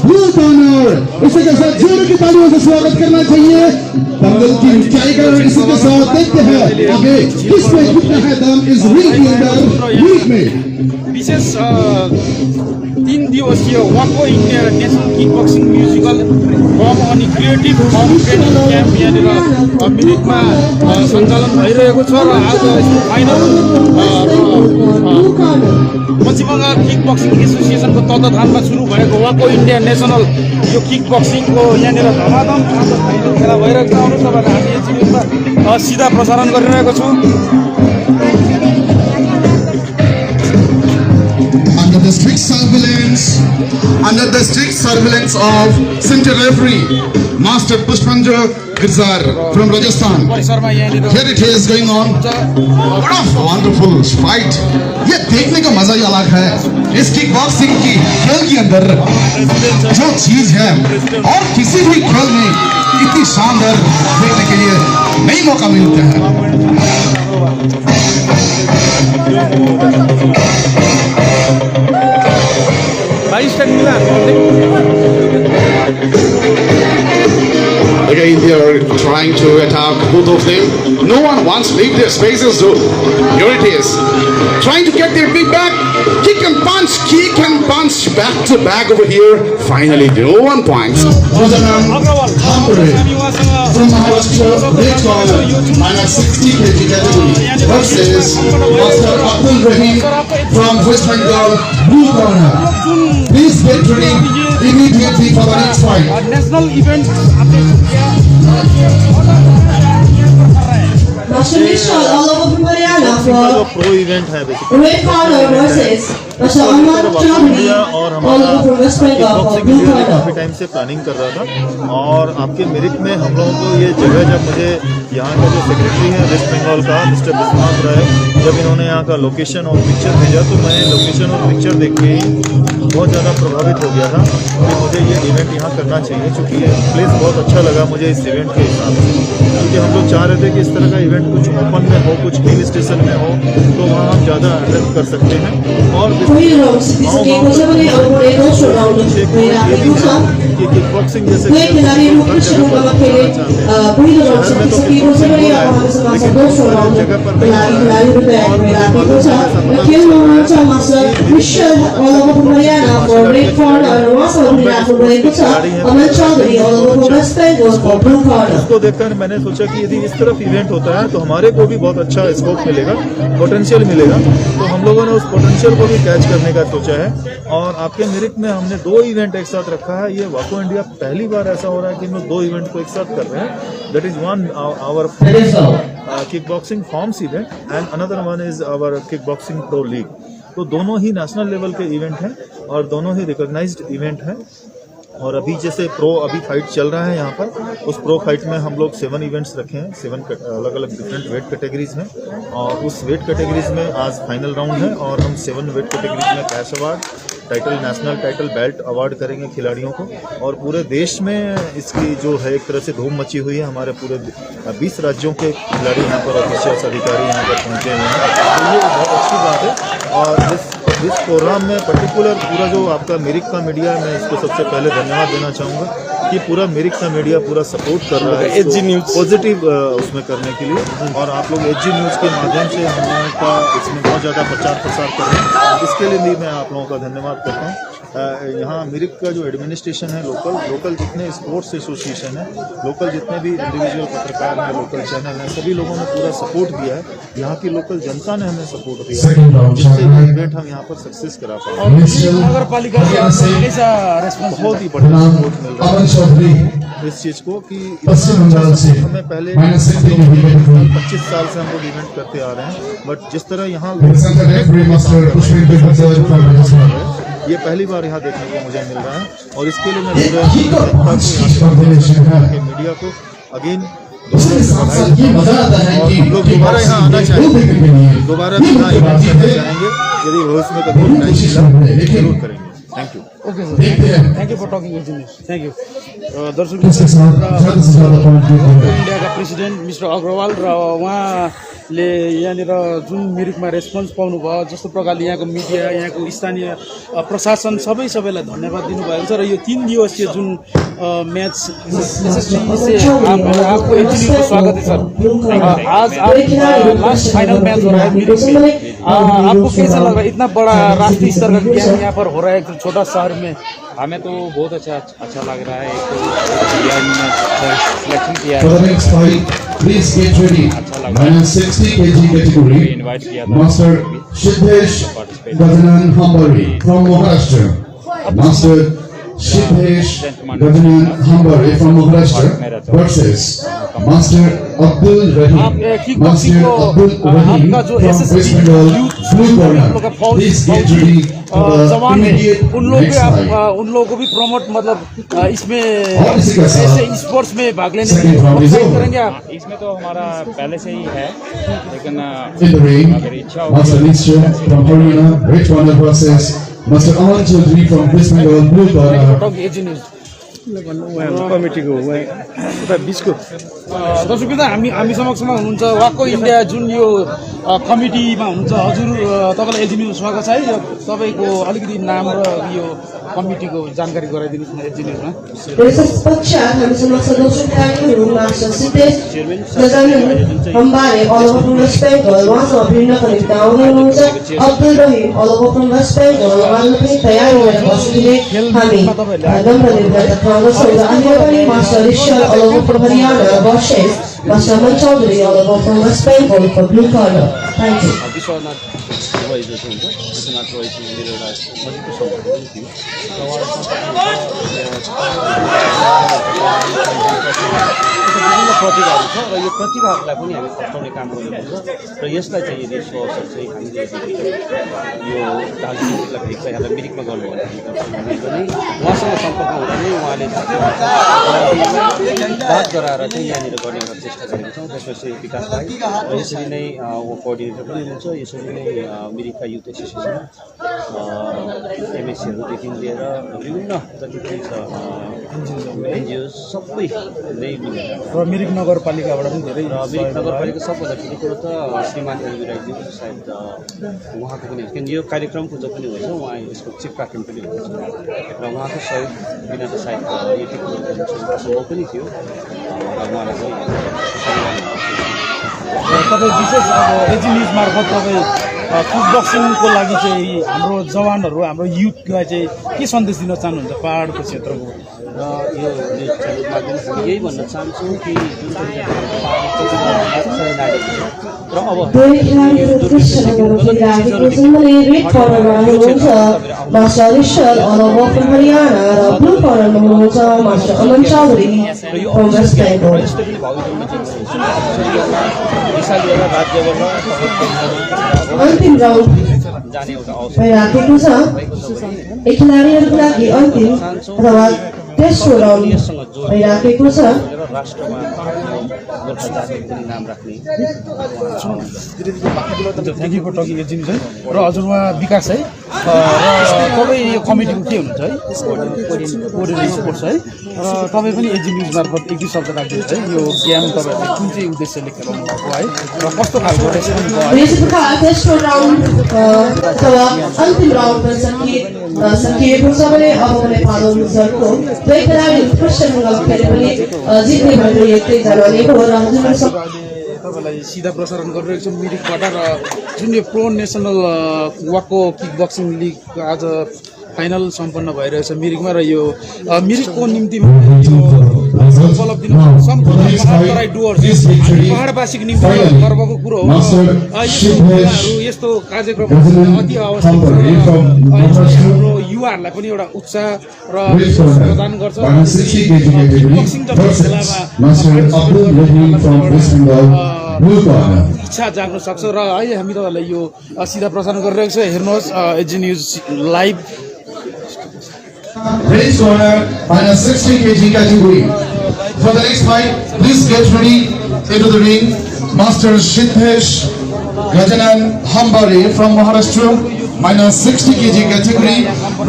Blue corner. इसी के साथ जोरों की तालियों से स्वागत करना चाहिए दंगल की ऊंचाई का। इसी के साथ देखते हैं आगे किसमें कितना है दम इस रिंग के अंदर लीग में। विशेष 3 दिवसीय वाको India national kick boxing musical form अनि क्रिएटिभ फर्म ट्रेनिङ क्याम्प यहाँनिर मिरिकमा सञ्चालन भइरहेको छ र आज final Paschim Bengal kick boxing एसोसिएसनको तत्वावधानमा सुरु भएको वाको इन्डिया नेसनल यो किक बक्सिङको यहाँनिर धमाधम फाइनल खेला भइरहेको छ। आउनु तपाईँहरूले हामी एचबिएसमा सिधा प्रसारण गरिरहेको छौँ। Under the strict surveillance of center referee Master Pushpanjo Gurjar from Rajasthan. Here it is going on. What a wonderful fight. ये देखने का मजा ही अलग है। इस किक बॉक्सिंग की खेल के अंदर जो चीज है और किसी भी खेल में इतनी शानदार देखने के लिए नहीं मौका मिलता है। Again, they are trying to attack both of them. No one wants to leave their spaces, so here it is. Trying to get their big back. Kick and punch back to back over here. Finally, no one points. From Maharashtra, red corner, -60 kg category versus Master Abdul Rahim from West Bengal, blue corner. Please get ready immediately for the next fight. National event Master Vishal all over from Haryana for pro event है red corner versus Master Ahmad Chaudhary all over from West Bengal for blue corner. काफी time से planning कर रहा था और आपके merit में हम लोगों को ये जगह जब मुझे यहाँ का जो सेक्रेटरी है वेस्ट बंगाल का मिस्टर विश्वनाथ राय जब इन्होंने यहाँ का लोकेशन और पिक्चर भेजा तो मैं लोकेशन और पिक्चर देख के ही बहुत ज़्यादा प्रभावित हो गया था कि मुझे ये इवेंट यहाँ करना चाहिए क्योंकि ये प्लेस बहुत अच्छा लगा मुझे इस इवेंट के हिसाब से क्योंकि हम लोग चाह रहे थे कि इस तरह का इवेंट कुछ ओपन में हो कुछ हिल स्टेशन में हो तो वहाँ हम ज़्यादा अटेंड कर सकते हैं और किक बॉक्सिंग जैसे जगह पर उसको देखकर मैंने सोचा कि यदि इस तरफ इवेंट होता है तो हमारे को भी बहुत अच्छा स्कोप मिलेगा पोटेंशियल मिलेगा तो हम लोगों ने उस पोटेंशियल को भी कैच करने का सोचा है और आपके मेरिट में हमने 2 इवेंट एक साथ रखा है। ये वाको इंडिया पहली बार ऐसा हो रहा है कि हम लोग 2 इवेंट को एक साथ कर रहे हैं। That is one our kick boxing forms event and another one is our kick boxing pro league. तो दोनों ही नेशनल लेवल के इवेंट हैं और दोनों ही रिकॉग्नाइज्ड इवेंट हैं और अभी जैसे प्रो अभी फाइट चल रहा है यहाँ पर उस प्रो फाइट में हम लोग 7 इवेंट्स रखे हैं 7 अलग अलग डिफरेंट वेट कैटेगरीज में और उस वेट कैटेगरीज में आज फाइनल राउंड है और हम 7 वेट कैटेगरीज में cash award title national title belt award करेंगे खिलाड़ियों को और पूरे देश में इसकी जो है एक तरह से धूम मची हुई है। हमारे पूरे 20 राज्यों के खिलाड़ी यहाँ पर ऑफिशियल्स अधिकारी यहाँ पर पहुँचे हुए हैं तो ये बहुत अच्छी बात है और इस प्रोग्राम में पर्टिकुलर पूरा जो आपका मेरिक का मीडिया है मैं इसको सबसे पहले धन्यवाद देना चाहूँगा कि पूरा मेरिक का मीडिया पूरा सपोर्ट कर रहा है एचजी न्यूज़ पॉजिटिव उसमें करने के लिए और आप लोग एचजी न्यूज़ के माध्यम से हम लोगों का इसमें बहुत ज़्यादा प्रचार प्रसार कर रहे हैं इसके लिए भी मैं आप लोगों का धन्यवाद करता हूँ। यहाँ मेरिक का जो एडमिनिस्ट्रेशन है लोकल जितने स्पोर्ट्स एसोसिएशन है लोकल जितने भी इंडिविजुअल पत्रकार हैं लोकल चैनल हैं सभी लोगों ने पूरा सपोर्ट दिया है। यहाँ की लोकल जनता ने हमें सपोर्ट दिया है जिससे इवेंट हम यहाँ पर सक्सेस करा पाए। नगर पालिका बहुत ही बढ़िया सपोर्ट मिल रहा है इस चीज को कि हमें पहले 25 साल से हम लोग इवेंट करते आ रहे हैं बट जिस तरह यहाँ ये पहली बार यहाँ देखने को मुझे मिल रहा है और इसके लिए मैं मीडिया को अगेन हम लोग दोबारा यहाँ आना चाहेंगे दोबारा यहाँ इवेंट करना चाहेंगे यदि भविष्य में कभी टाइम मिला जरूर करेंगे। Thank you. Okay sir, thank you for talking. Thank you. दर्शक This is not the point. इन्डियाका प्रेसिडेन्ट मिस्टर अग्रवाल र उहाँले यहाँनिर जुन मिरिकमा रेस्पोन्स पाउनुभयो जस्तो प्रकारले यहाँको मिडिया यहाँको स्थानीय प्रशासन सबैलाई धन्यवाद दिनुभएको छ र यो 3 दिवसीय जुन मैच आपको एचडी को स्वागत है सर। आज आप लास्ट फाइनल मैच हो रहा है मिरिक में, आपको कैसा लग रहा है? इतना बड़ा राष्ट्रीय स्तर का गेम यहाँ पर हो रहा है एक छोटा शहर में। हमें तो बहुत अच्छा लग रहा है। एक सिलेक्शन किया For the next fight, please get ready. -60 kg category. Master Siddhesh Gajanan Hambari from Maharashtra. Master Siddhesh Gajanan Hambari from Maharashtra versus Master Abdul Rahim. Master Abdul Rahim from West Bengal, blue corner. Please get ready for the immediate next fight. उन लोगों को भी promote मतलब इसमें और इसी के साथ ऐसे स्पोर्ट्स में भाग लेने के second लिए round is प्रोत्साहित over. करेंगे आप? इसमें तो हमारा पहले से ही है, लेकिन In the ring, Master Nisha from Haryana, red corner versus Master Aman Chaudhary from West Bengal, blue corner. कमिटीको उता बिचको दर्शकबिन्द हामी समक्षमा हुनुहुन्छ वाको इन्डिया जुन यो कमिटीमा हुनुहुन्छ हजुर, तपाईँलाई एलजी न्युज स्वागत छ है। तपाईँको अलिकति नाम र यो कमिटीको जानकारी गराइदिनुहोस् न एलजी न्युजमा। Research पक्षात हामी समक्ष दोस्रो खेलाडीहरू master Siddhesh Gajanan Hambare all over from West Bengal, उहाँसँग भिन्नको निम्ति आउँदै हुनुहुन्छ। Abdul Rahim all over from West Bengal, उहाँले पनि तयारी गरेर बसिदिने हामी नम्र निर्धारित गर्दछौँ। र अहिले पनि master Rishal all over from Haryana versus Master Aman Chaudhary all over from West Bengal for blue corner. Thank you. Vishwanath Roy जो हुन्छ, विश्वनाथ रोय चाहिँ मेरो एउटा नजिकको सम्पर्क पनि थियो र विभिन्न प्रतिभाहरू छ र यो प्रतिभाहरूलाई पनि हामी फस्टाउने काम गरिरहेको छ र यसलाई चाहिँ यदि अवसर चाहिँ हामीले यो दार्जिलिङ जिल्ला भेगलाई यहाँ मिरिकमा गर्नु भने पनि उहाँसँग सम्पर्क हुँदा नै उहाँले बात गराएर चाहिँ यहाँनिर गर्ने एउटा चेष्टा गरेको छौँ। त्यसमा चाहिँ विकास भाइ र यसरी नै उहाँ कोअर्डिनेटर पनि हुनुहुन्छ। यसरी नै मिरिकका युथ एसोसिएसन एमएससीहरूदेखि लिएर विभिन्न जति पनि छ एनजिओ सबै नै मिलेर र मिरिक नगरपालिकाबाट पनि धेरै र मिरिक नगरपालिका सबभन्दा ठुलो कुरो त श्रीमान एलबी राईज्यू सायद उहाँको पनि किनकि यो कार्यक्रमको जो पनि हुन्छ उहाँ यसको चिफ प्याटर्न पनि हुनुहुन्छ र उहाँको सहयोग बिना त सायद यति कुरो सम्भव पनि थियो र उहाँलाई चाहिँ तपाईँ विशेष अब एजी न्युज मार्फत तपाईँ किक बक्सिङको लागि चाहिँ हाम्रो जवानहरू हाम्रो युथलाई चाहिँ के सन्देश दिन चाहनुहुन्छ पहाडको क्षेत्रको? र यो न्युज च्यानलमा पनि हामी यही भन्न चाहन्छौँ कि जुन चाहिँ र अब दुई खेलाडीहरू दृश्यहरू खेलिरहेको छन् भने रेड कर्नरमा हुनुहुन्छ master Rishal all over from Haryana र ब्लू कर्नरमा हुनुहुन्छ master Aman Chaudhary from West Bengal. अन्तिम राउन्ड जाने एउटा अवसर भइराखेको छ। एक खेलाडीहरूको लागि अन्तिम अथवा तेस्रो राउन्ड भइराखेको छ। राष्ट्रमा गोर्खा जातिको पनि नाम राख्ने thank you for talking AG news है। र हजुरमा विकास है, र तपाईँ यो कमिटीको के हुनुहुन्छ है? कोअर्डिनेटर स्पोर्ट्स है। र तपाईँ पनि एजी न्युज मार्फत एक दुई शब्द राखिदिनुहोस् है। यो गेम तपाईँहरूले कुन चाहिँ उद्देश्यले खेलाउनु भएको है र कस्तो खालको रेस्पोन्स भयो? यस प्रकार तेस्रो राउन्ड अथवा अन्तिम राउन्ड सकिएको छ भने अब नेपाल अनुसारको दुई खेलाडी पश्चिम बङ्गालले पनि जित्ने भनेर एकैजना नै हो र तपाईँलाई सिधा प्रसारण गरिरहेको छ मिरिकबाट। र जुन यो प्रो नेसनल वाको किक बक्सिङ लिग आज फाइनल सम्पन्न भइरहेछ मिरिकमा र यो मिरिकको निम्ति पहाडवासीको निम्ति गर्वको कुरो हो। यस्तो कार्यक्रम अति आवश्यक छ। हाम्रो युवाहरूलाई पनि एउटा उत्साह र प्रदान गर्छ। इच्छा जाग्न सक्छ र अहिले हामी तपाईँहरूलाई यो सिधा प्रसारण गरिरहेको छ। हेर्नुहोस् एजी news live. Race corner, -60 kg category. For the next fight, please get ready into the ring. Master Siddhesh Gajanan Hambari from Maharashtra, -60 kg category,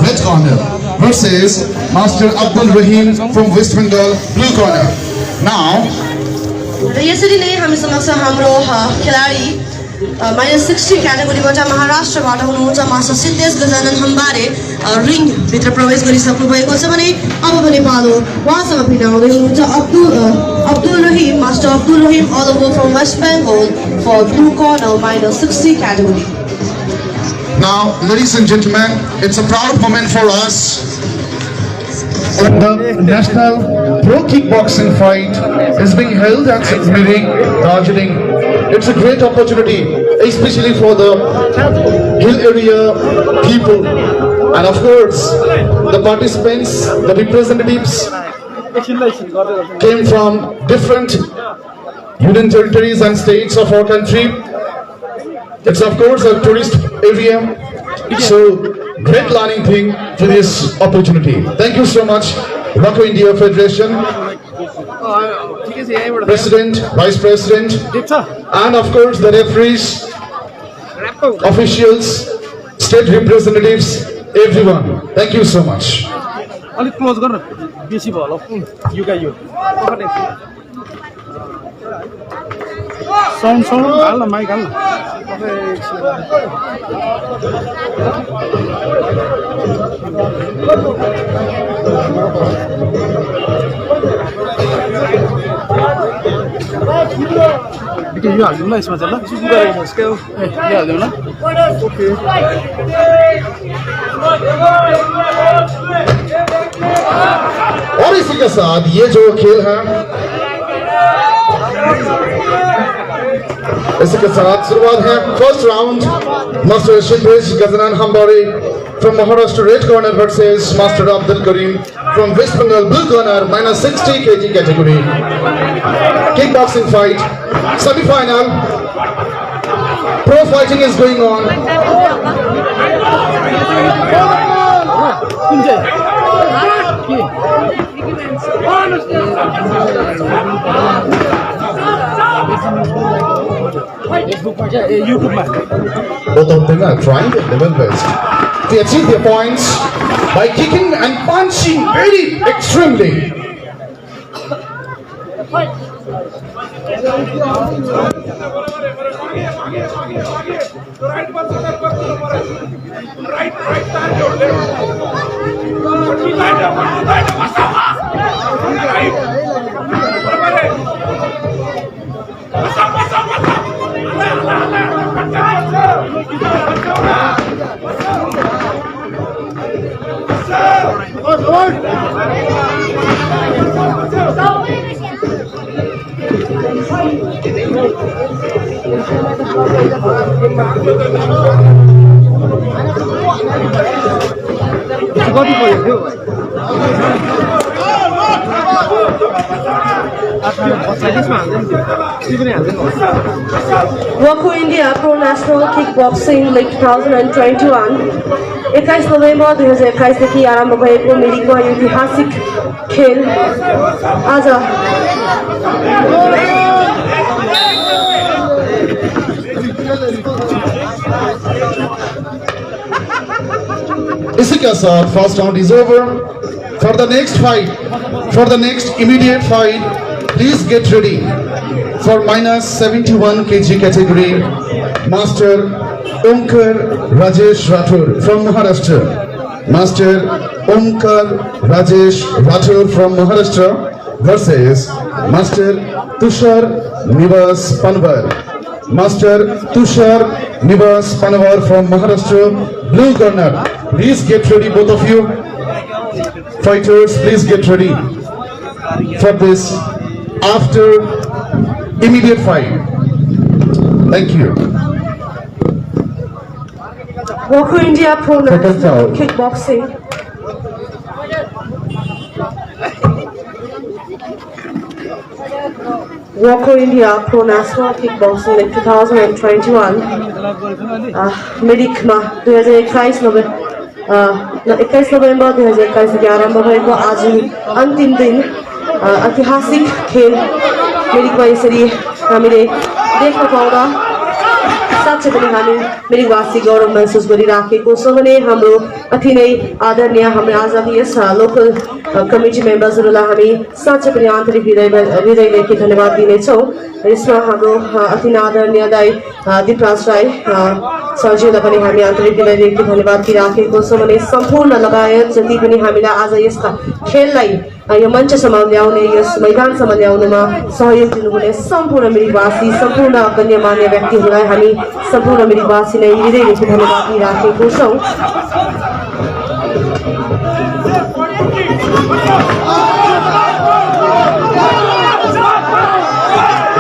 red corner. versus Master Abdul Rahim from West Bengal, blue corner. Now, र यसरी नै हामी समक्ष हाम्रो खेलाडी -60 क्याटेगोरीबाट महाराष्ट्रबाट हुनुहुन्छ master Siddhesh Gajanan हम्बारे ring भित्र प्रवेश गरिसक्नु भएको छ भने अब भने पालो उहाँसँग भिड्न आउँदै हुनुहुन्छ Abdul Rahim master Abdul Rahim all over from West Bengal for blue corner -60 category. now, ladies and gentlemen, it's a proud moment for us. The national pro kickboxing fight is being held at Mirik, Darjeeling. It's a great opportunity, especially for the hill area people, and of course, the participants, the representatives came from different union territories and states of our country. It's of course a tourist area, so great learning thing for this opportunity. Thank you so much, Waco India Federation, President, Vice President, and of course the referees, officials, state representatives, everyone. Thank you so much. अलिक close गर्न बेसी भयो होला यो sound हाल न mic हाल यो हालिदिउँ ल यसमा चाहिँ ल यो हालिदिउँ ल और इसी के साथ ये जो खेल है इसी के साथ शुरुआत है first round master Siddhesh Gajanan Hambare from Maharashtra red corner versus Master Abdul Karim from West Bengal blue corner -60 kg category. Kickboxing fight semi-final. Pro fighting is going on. Both of them are trying their level best to achieve their points by kicking and punching very extremely. Waco India Pro National Kickboxing League 2021 21 November 2021 देखि आरम्भ भएको मिरिकमा ऐतिहासिक खेल आज इसी के साथ first round is over. For the next fight, for the next immediate fight, please get ready. For -71 kg category, Master Omkar Rajesh Rathore from Maharashtra. Master Omkar Rajesh Rathore from Maharashtra versus Master Tushar Nivas Panwar. Master Tushar Nivas Panwar from Maharashtra, blue corner. Please get ready, both of you. Fighters, please get ready for this after immediate fight. Thank you. Waco India Pro National Kickboxing Waco India Pro National Kickboxing League 2021 मिरिकमा 21 नोभेम्बर 2021 देखि आरम्भ भएको आज अन्तिम दिन ऐतिहासिक खेल मिरिकमा यसरी हामीले देख्न पाउँदा साथै पनि हामी मिरिकवासी गौरव महसुस गरिराखेको छौँ भने हाम्रो अति नै आदरणीय हाम्रो आज यस लोकल कमिटी मेम्बर्सहरूलाई हामी साँच्चै पनि आन्तरिक हृदयदेखि धन्यवाद दिनेछौँ। यसमा हाम्रो अति नै आदरणीय दाइ दिपराज राई सरजीलाई पनि हामी आन्तरिक हृदयदेखि धन्यवाद दिइराखेको छौँ भने सम्पूर्ण लगायत जति पनि हामीलाई आज यस्ता खेललाई यो मञ्चसम्म ल्याउने यस मैदानसम्म ल्याउनुमा सहयोग दिनुहुने सम्पूर्ण मिरिकवासी सम्पूर्ण गण्यमान्य व्यक्तिहरूलाई हामी सम्पूर्ण मिरिकवासी नै हृदयदेखि धन्यवाद दिइराखेको छौँ।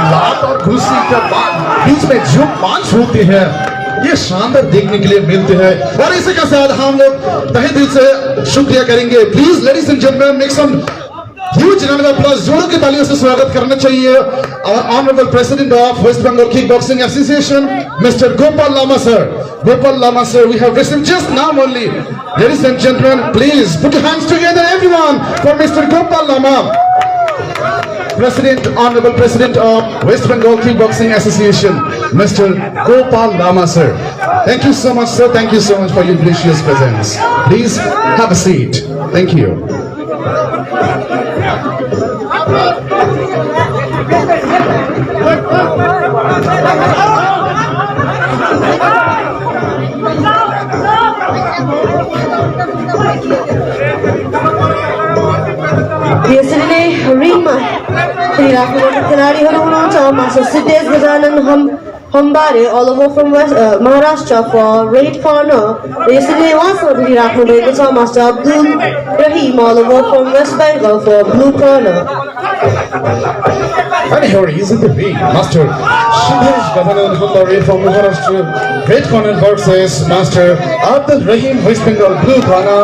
लात और घुसी के बीच में जो पांच होते हैं ये शानदार देखने के लिए मिलते हैं और इसी के साथ हम लोग तहे दिल से शुक्रिया करेंगे। Please ladies and gentleman make some huge round of applause. जोरों की तालियों से स्वागत करना चाहिए और honourable president of West Bengal kick boxing association mister Gopal Lama sir. Gopal Lama sir, we have received just now only. Ladies and gentleman please put your hands together everyone for mister Gopal Lama, President, Honorable President of West Bengal Kickboxing Association, Mr. Gopal Lama, sir. Thank you so much, sir. Thank you so much for your gracious presence. Please have a seat. Thank you. यसरी नै रिङमा खेलिराखेका खेलाडीहरू हुनुहुन्छ master Siddhesh Gajanan Hambare all over from Maharashtra for red corner। यसरी नै उहाँसँग खेलिराख्नु भएको छ master Abdul Rahim all over from West Bengal for blue corner। And here he is in the ring, Master Siddhesh Gadanan Hambare from Maharashtra, red corner versus Master Abdul Rahim, West Bengal, blue corner.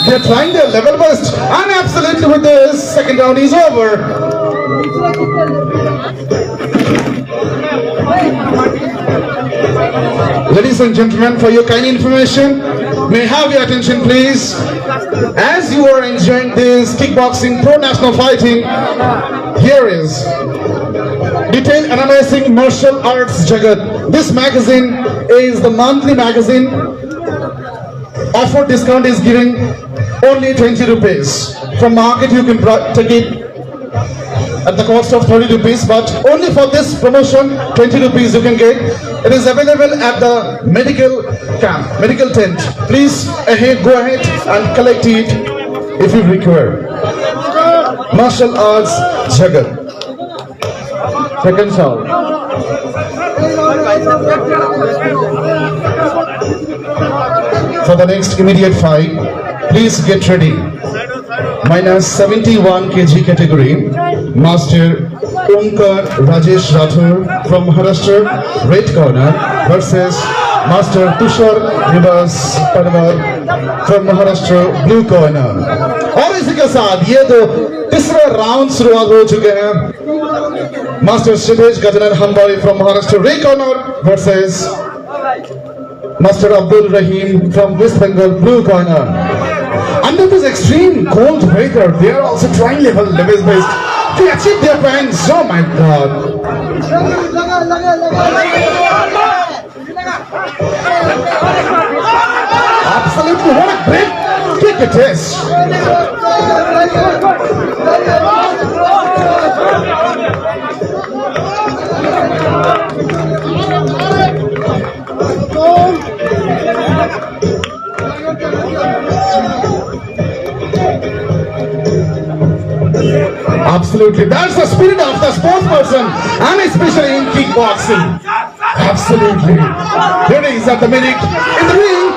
They're trying their level best, and absolutely with this, second round is over. Ladies and gentlemen, for your kind information, may I have your attention please. As you are enjoying this kickboxing pro national fighting, here is detailed analyzing martial arts jagat. This magazine is the monthly magazine. Offer discount is giving only 20 rupees. From market you can take it at the cost of 30 rupees, but only for this promotion 20 rupees you can get. It is available at the medical camp, medical tent. Please go ahead and collect it if you require. Martial arts jagat. Second round. For the next immediate fight, please get ready. Minus 71 kg category, Master Omkar Rajesh Rathore from Maharashtra, red corner versus Master Tushar Nivas Parwar from Maharashtra, blue corner. और इसी के साथ ये दो तीसरा round शुरुआत हो चुके हैं। Master Siddhesh Gadanan Hambari from Maharashtra, red corner versus Master Abdul Rahim from West Bengal, blue corner. Under this extreme cold weather, they are also trying levels best to achieve their plans. Oh my God! Absolutely, what a great kick it is! Absolutely, that's the spirit of the sports person, and especially in kickboxing. Absolutely. Here it is at the minute in the ring.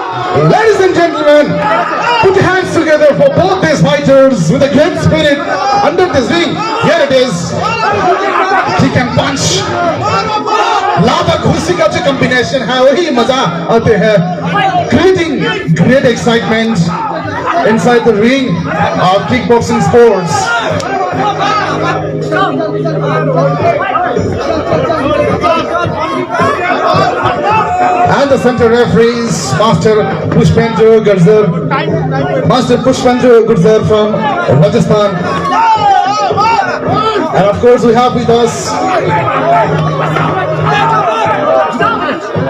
Ladies and gentlemen, put your hands together for both these fighters with a great spirit under this ring. Here it is. Kick and punch. लाभ खुशी का जो combination है वही मजा आते हैं, creating great excitement inside the ring of kickboxing sports. And the center referees, Master Pushpendra Gurzar, Master Pushpendra Gurzar from Rajasthan. And of course we have with us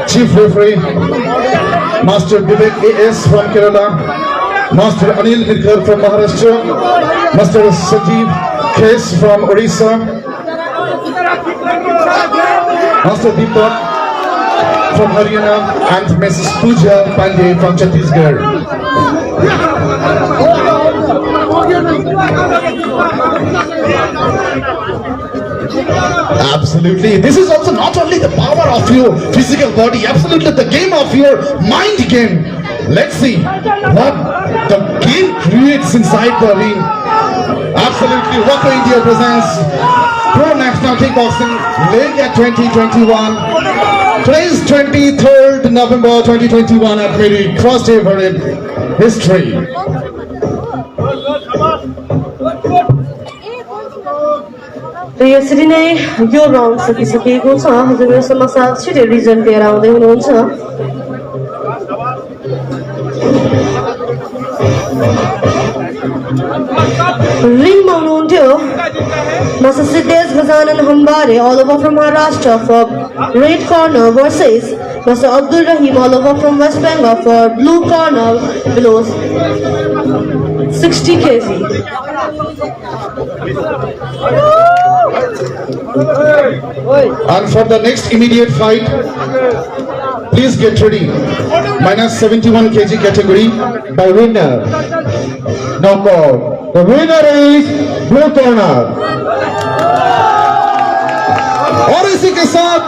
Chief Referee, Master Vivek A.S. from Kerala, Master Anil Nirkar from Maharashtra, Master Sanjeev Kes from Orissa, Master Deepak from Haryana, and Mrs. Pooja Pandey from Chhattisgarh. Absolutely. This is also not only the power of your physical body, absolutely the game of your mind game. Let's see what the game creates inside the ring. Absolutely. Waco India presents Pro National Kickboxing League at 2021. Today is 23rd November 2021 at very first ever in history. र यसरी नै यो round सकिसकेको छ हजुरहरू समाचार छिटै result लिएर आउँदै हुनुहुन्छ रिङमा हुनुहुन्थ्यो Master Siddesh Gazanan Hambare all over from Maharashtra for red corner versus Master Abdul Rahim all over from West Bengal for blue corner below 60 kg. And for the next immediate fight, please get ready. Minus 71 kg category by winner. Knockout. The winner is blue corner. और इसी के साथ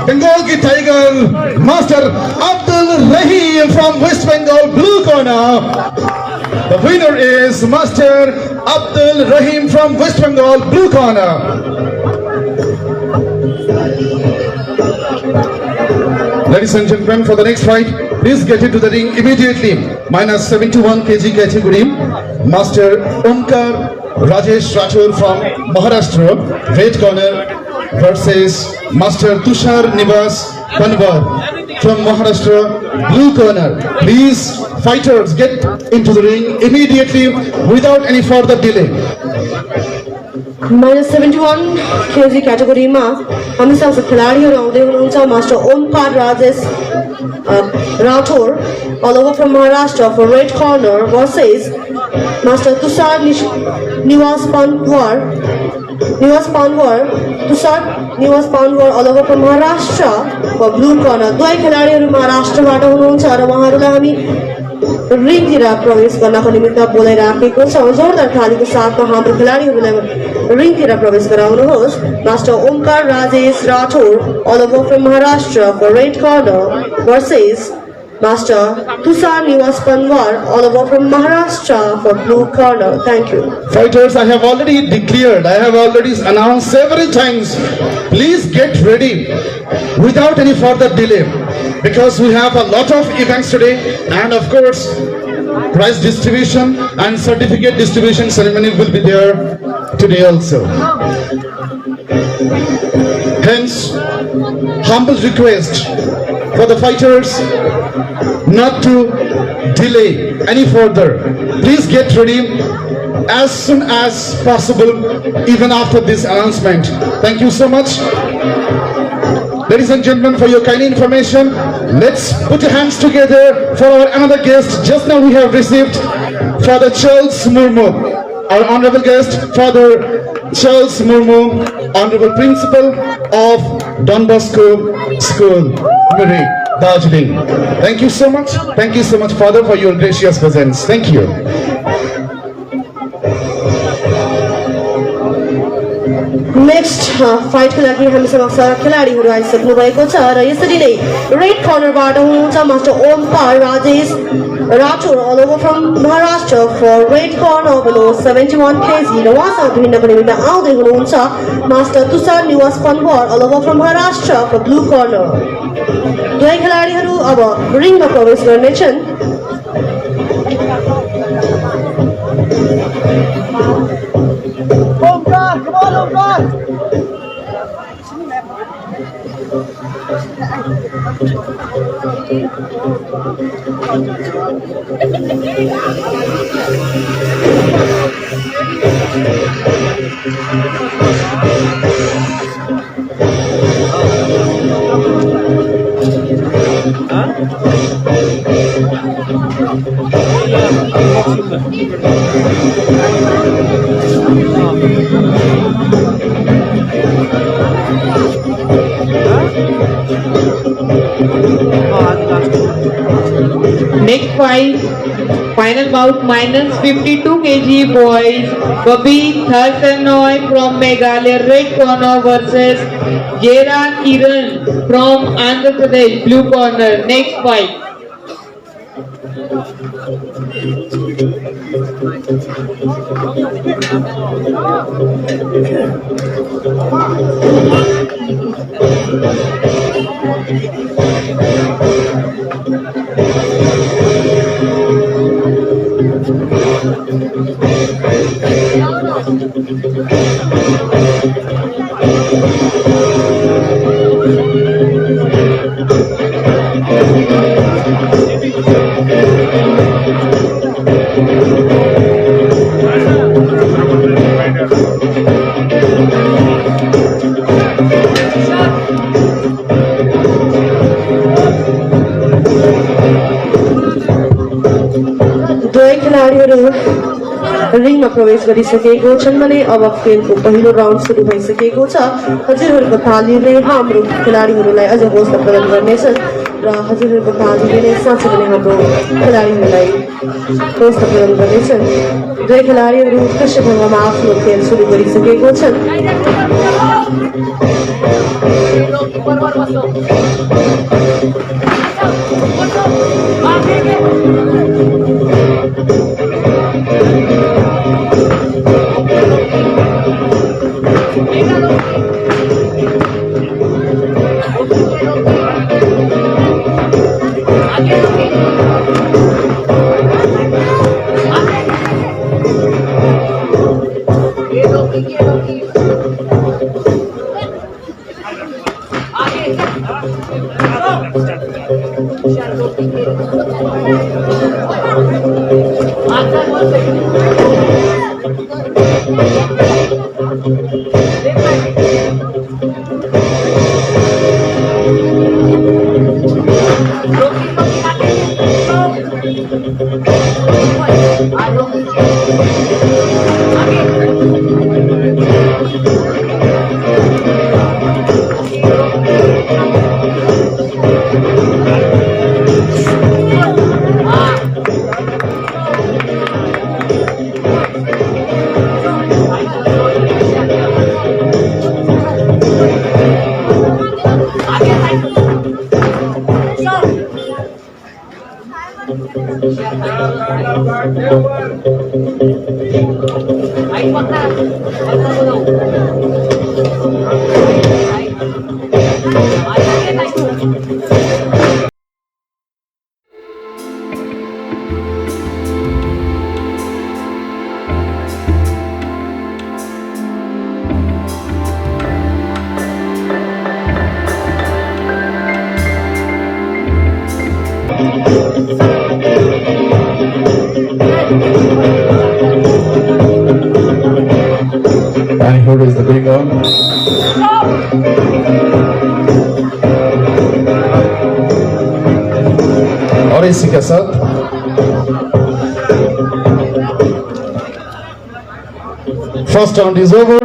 बंगाल की tiger master Abdul Rahim from West Bengal blue corner. The winner is Master Abdul Rahim from West Bengal blue corner. Ladies and gentlemen, for the next fight, please get into the ring immediately. Minus 71 kg category, Master Omkar Rajesh Rathore from Maharashtra, red corner, versus Master Tushar Nivas Panwar from Maharashtra, blue corner. Please, fighters, get into the ring immediately without any further delay. Minus 71 kg क्याटेगोरीमा हामीसँग खेलाडीहरू आउँदै हुनुहुन्छ master Omkar Rajesh Rathore all over from Maharashtra for red corner versus Master Tushar Nivas Panwar all over from Maharashtra for blue corner. दुवै खेलाडीहरू महाराष्ट्रबाट हुनुहुन्छ र उहाँहरूलाई हामी रिङतिर प्रवेश गर्नको निमित्त बोलाइराखेको छ जोरदार तालीको साथमा हाम्रो खेलाडीहरूलाई रिङतिर प्रवेश गराउनुहोस् master Omkar Rajesh Rathore all over from Maharashtra for red corner versus Master Tushar Nivas Panwar all over from Maharashtra for blue corner. Thank you. Fighters, I have already declared, I have already announced several times, please get ready without any further delay because we have a lot of events today and of course prize distribution and certificate distribution ceremony will be there today also. Hence, humble request for the fighters not to delay any further. Please get ready as soon as possible even after this announcement. Thank you so much. Ladies and gentlemen, for your kind information, let's put your hands together for our another guest. Just now we have received Father Charles Murmu, our honorable guest, Father Charles Murmu, honorable principal of Don Bosco School, Muri, Darjeeling. Thank you so much. Thank you so much, Father, for your gracious presence. Thank you. Next फाइटको लागि हामीसँग खेलाडीहरू आइसक्नु भएको छ र यसरी नै red कर्नरबाट हुनुहुन्छ master Omkar Rajesh Rathore all over from Maharashtra for red corner below 71 kg र उहाँसँग भिन्नको निमित्त आउँदै हुनुहुन्छ मास्टर तुषार निवास Panwar all over from Maharashtra for blue corner. दुवै खेलाडीहरू अब रिङमा प्रवेश गर्नेछन्. Omkar, come on, Omkar! fight. Final bout minus 52 kg boys. Bobby Tharsanoy from Meghalaya red corner versus Jera Kiran from Andhra Pradesh blue corner. Next fight. दुवै खेलाडीहरू रिङमा प्रवेश गरिसकेको छन् भने अब खेलको पहिलो राउन्ड सुरु भइसकेको छ। हजुरहरूको तालीले हाम्रो खेलाडीहरूलाई अझ हौसला प्रदान गर्नेछन् र हजुरहरूको तालीले नै साँच्चै पनि हाम्रो खेलाडीहरूलाई हौसला प्रदान गर्नेछन्। दुवै खेलाडीहरू उत्कृष्ट ढङ्गमा आफ्नो खेल सुरु गरिसकेको छन्। And here is the winner. और इसी के साथ first round is over.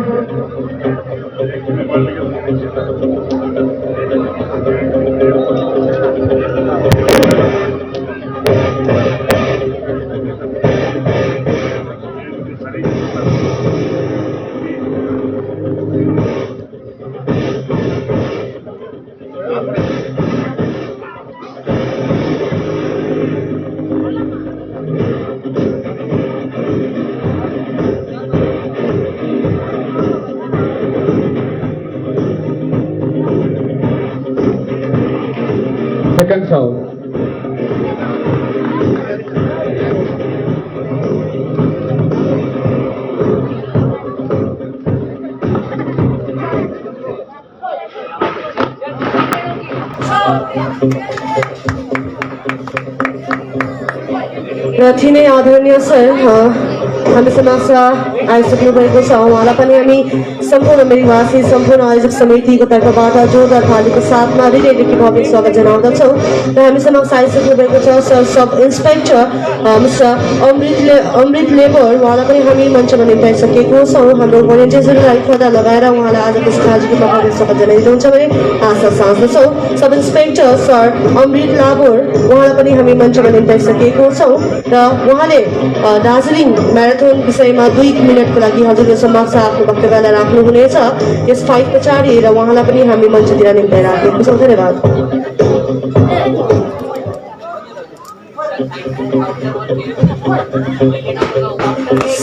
Second round. र थिनै आदरणीय सर हामी समक्ष आइसक्नु भएको छ। उहाँलाई पनि हामी सम्पूर्ण मिरिकवासी सम्पूर्ण आयोजक समितिको तर्फबाट जोरदार तालीको साथमा हृदयदेखि भव्य स्वागत जनाउँदछौँ। र हामी समक्ष आइसक्नु भएको छ सब इन्सपेक्टर मिस्टर अमृत लेबर, उहाँलाई पनि हामी मञ्चमा निम्ताइसकेको छौँ। हाम्रो भोलिन्टियर्सहरूलाई खदा लगाएर उहाँलाई आजको कार्यक्रममा भव्य स्वागत जनाइदिनुहुन्छ भने आशा साँच्दछौँ। सब इन्सपेक्टर सर अमृत लाबर, उहाँलाई पनि हामी मञ्चमा निम्ताइसकेको छौँ र उहाँले दार्जिलिङ म्याराथन विषयमा 2 मिनटको लागि हजुरको समक्ष आफ्नो वक्तव्यलाई राख्नुहुनेछ। यस फाइट पछाडि र उहाँलाई पनि हामी मञ्चतिर निम्ताइराखेको छौँ। धन्यवाद।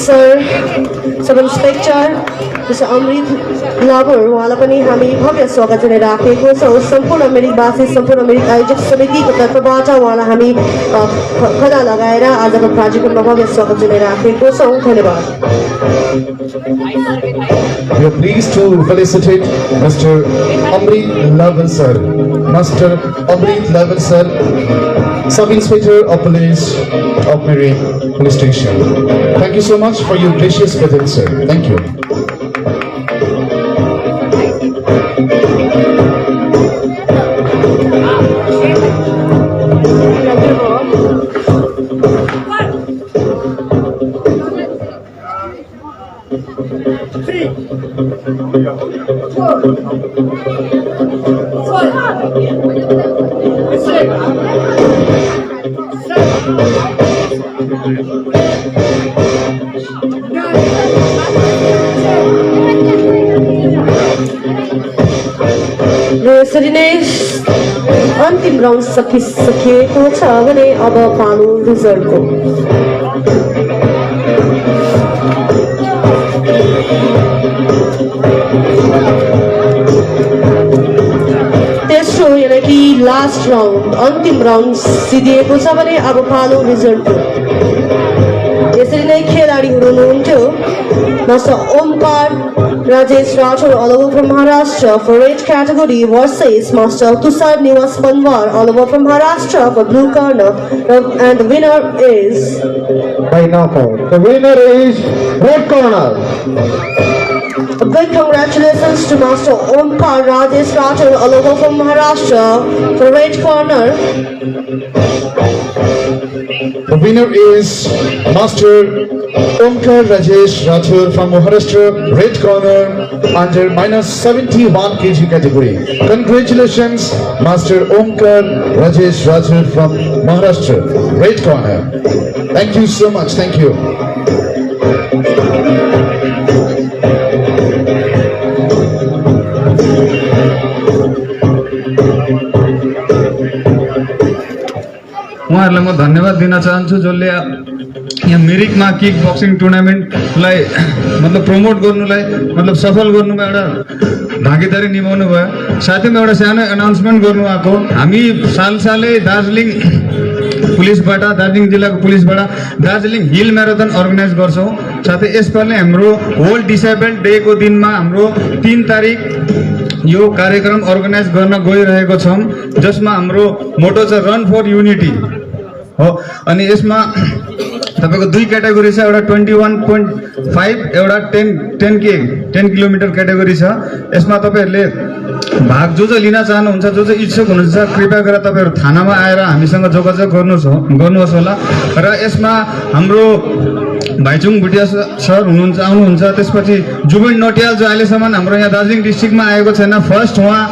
सर सब इन्सपेक्टर मिस्टर अमृत लाबर, उहाँलाई पनि हामी भव्य स्वागत जनाइराखेको छौँ। सम्पूर्ण मिरिकवासी सम्पूर्ण मिरिक आयोजक समितिको तर्फबाट उहाँलाई हामी खदा लगाएर आजको कार्यक्रममा भव्य स्वागत जनाइराखेको छौँ। धन्यवाद। We are pleased to felicitate Mr. Amrit Lavan sir. Master Amrit Lavan sir, Sub-Inspector of Police of Mirik Police Station. Thank you so much for your gracious presence, sir. Thank you. यसरी नै अन्तिम round सकिसकेको छ भने अब पालो रिजल्टको। तेस्रो यानि कि लास्ट राउन्ड अन्तिम राउन्ड सिधिएको छ भने अब पालो रिजल्टको। यसरी नै खेलाडीहरू हुनुहुन्थ्यो master Omkar Rajesh Rathore all over from Maharashtra for red category versus Master Tushar Nivas Panwar all over from Maharashtra for blue corner, and the winner is by knockout. The winner is red corner. A big congratulations to Master Omkar Rajesh Rathore all over from Maharashtra for red corner. The winner is Master Omkar Rajesh Rathore from Maharashtra, red corner, under -71 kg category. Congratulations, Master Omkar Rajesh Rathore from Maharashtra, red corner. Thank you so much. Thank you. उहाँहरूलाई म धन्यवाद दिन चाहन्छु जसले यहाँ मिरिकमा kick boxing टुर्नामेन्टलाई मतलब promote गर्नुलाई मतलब सफल गर्नुमा एउटा भागीदारी निभाउनु भयो। साथै म एउटा सानो एनाउन्समेन्ट गर्नु आएको, हामी सालसालै दार्जिलिङ पुलिसबाट दार्जिलिङ जिल्लाको पुलिसबाट दार्जिलिङ हिल म्याराथन अर्गनाइज गर्छौँ। साथै यसपालि हाम्रो वर्ल्ड डिसेबल्ड डेको दिनमा हाम्रो 3 तारिक यो कार्यक्रम अर्गनाइज गर्न गइरहेको छौँ, जसमा हाम्रो मोटो छ रन फर युनिटी हो। अनि यसमा तपाईको 2 क्याटेगोरी छ, एउटा 21.5 एउटा 10 किलोमिटर क्याटेगोरी छ। यसमा तपाईहरुले भाग जो लिन चाहनुहुन्छ, जो इच्छुक हुनुहुन्छ, कृपया गरेर तपाईहरु थानामा आएर हामीसँग जोगाजोग गर्नुहोस् होला। र यसमा हाम्रो भाइचुङ भुटिया सर हुनुहुन्छ, आउनुहुन्छ। त्यसपछि जुबिन नोटियाल जो अहिलेसम्म हाम्रो यहाँ दार्जिलिङ डिस्ट्रिक्टमा आएको छैन, फर्स्ट उहाँ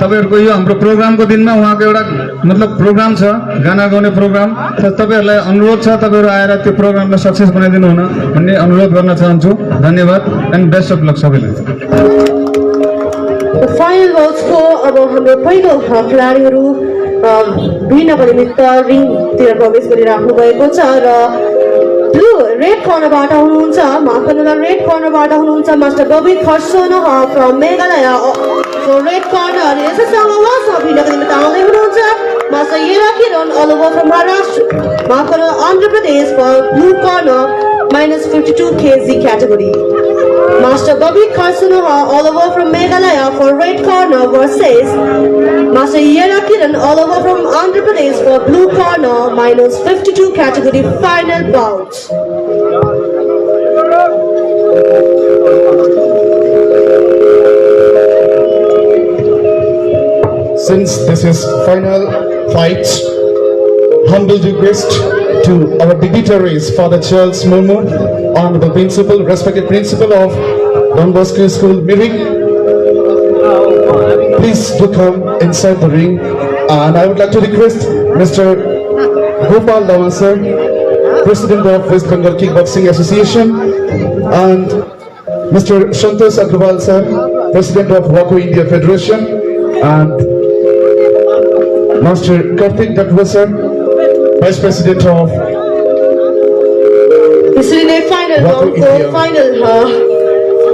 तपाईहरुको यो हाम्रो प्रोग्रामको दिनमा उहाँको एउटा मतलब प्रोग्राम छ, गाना गाउने प्रोग्राम। तपाईहरुलाई अनुरोध छ तपाईहरु आएर त्यो प्रोग्रामलाई सक्सेस बनाइदिनु हुन भन्ने अनुरोध गर्न चाहन्छु। धन्यवाद एन्ड बेस्ट अफ लक सबैलाई। फाइनल राउन्डको अब हाम्रो पहिलो खेलाडीहरू भिन्नको निमित्त रिङतिर प्रवेश गरिराख्नु भएको छ र ब्लू रेड कर्नरबाट हुनुहुन्छ, माफ गर्नुहोला, रेड कर्नरबाट हुनुहुन्छ master Bobby Kharsonah from Meghalaya. So red corner यसैसँग उहाँसँग भिन्नको निमित्त आउँदै हुनुहुन्छ मास्टर येला किरण all over from Maharashtra, माफ गर्नु Andhra Pradesh for blue corner -52 kg category. Master Bobby Karsunoha all over from Meghalaya for red corner versus Master Yera Kiran all over from Andhra Pradesh for blue corner -52 category final bout. since this is final fight, humble request to our dignitaries, Father Charles Murmu, Honorable Principal, respected Principal of Don Bosco School, Mirik. Please do come inside the ring, and I would like to request Mr. Gopal Lawan sir, President of West Bengal Kickboxing Association, and Mr. Shantosh Agrawal sir, President of Waco India Federation, and Master Karthik Dakwa sir, Vice President of यसरी नै final राउन्डको final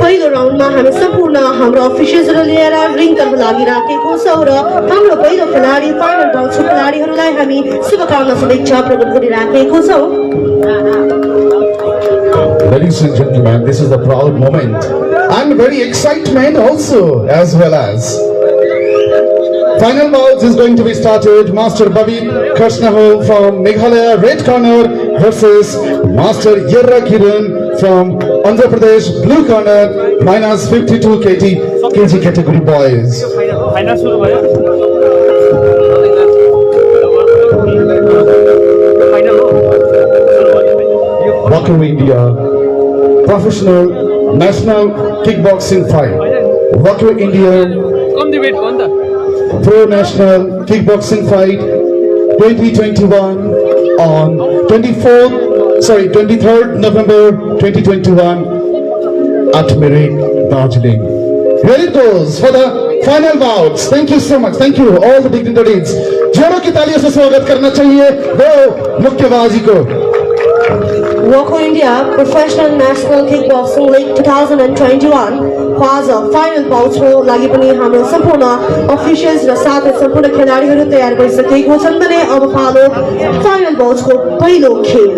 पहिलो राउन्डमा हामी सम्पूर्ण हाम्रो अफिसियल्सहरू लिएर रिङतर्फ लागिराखेको छौँ र हाम्रो पहिलो खेलाडी फाइनल राउन्डको खेलाडीहरूलाई हामी शुभकामना शुभेच्छा प्रकट गरिराखेको छौँ। Ladies and gentlemen, this is a proud moment and very excitement also as well as. Final bouts is going to be started. Master Babit Krishnahol from Meghalaya, red corner, versus Master Yerra Kiran from Andhra Pradesh, blue corner, minus 52 kg category boys. Final सुरु भयो final हो Waco India, professional national kickboxing fight. Waco India, कम दी wait कौन था Pro National Kickboxing Fight 2021 on 23rd November 2021 at Mirik, Darjeeling. Here it goes for the final bouts. Thank you so much. Thank you all the dignitaries. जोरों की तालियों से स्वागत करना चाहिए वो मुक्केबाजी को. Waco India Professional National Kickboxing League 2021 आज फाइनल बाउट्सको लागि पनि हाम्रो सम्पूर्ण अफिसियल्स र साथै सम्पूर्ण खेलाडीहरू तयार गरिसकेको छन् भने अब पालो फाइनल बाउट्सको पहिलो खेल।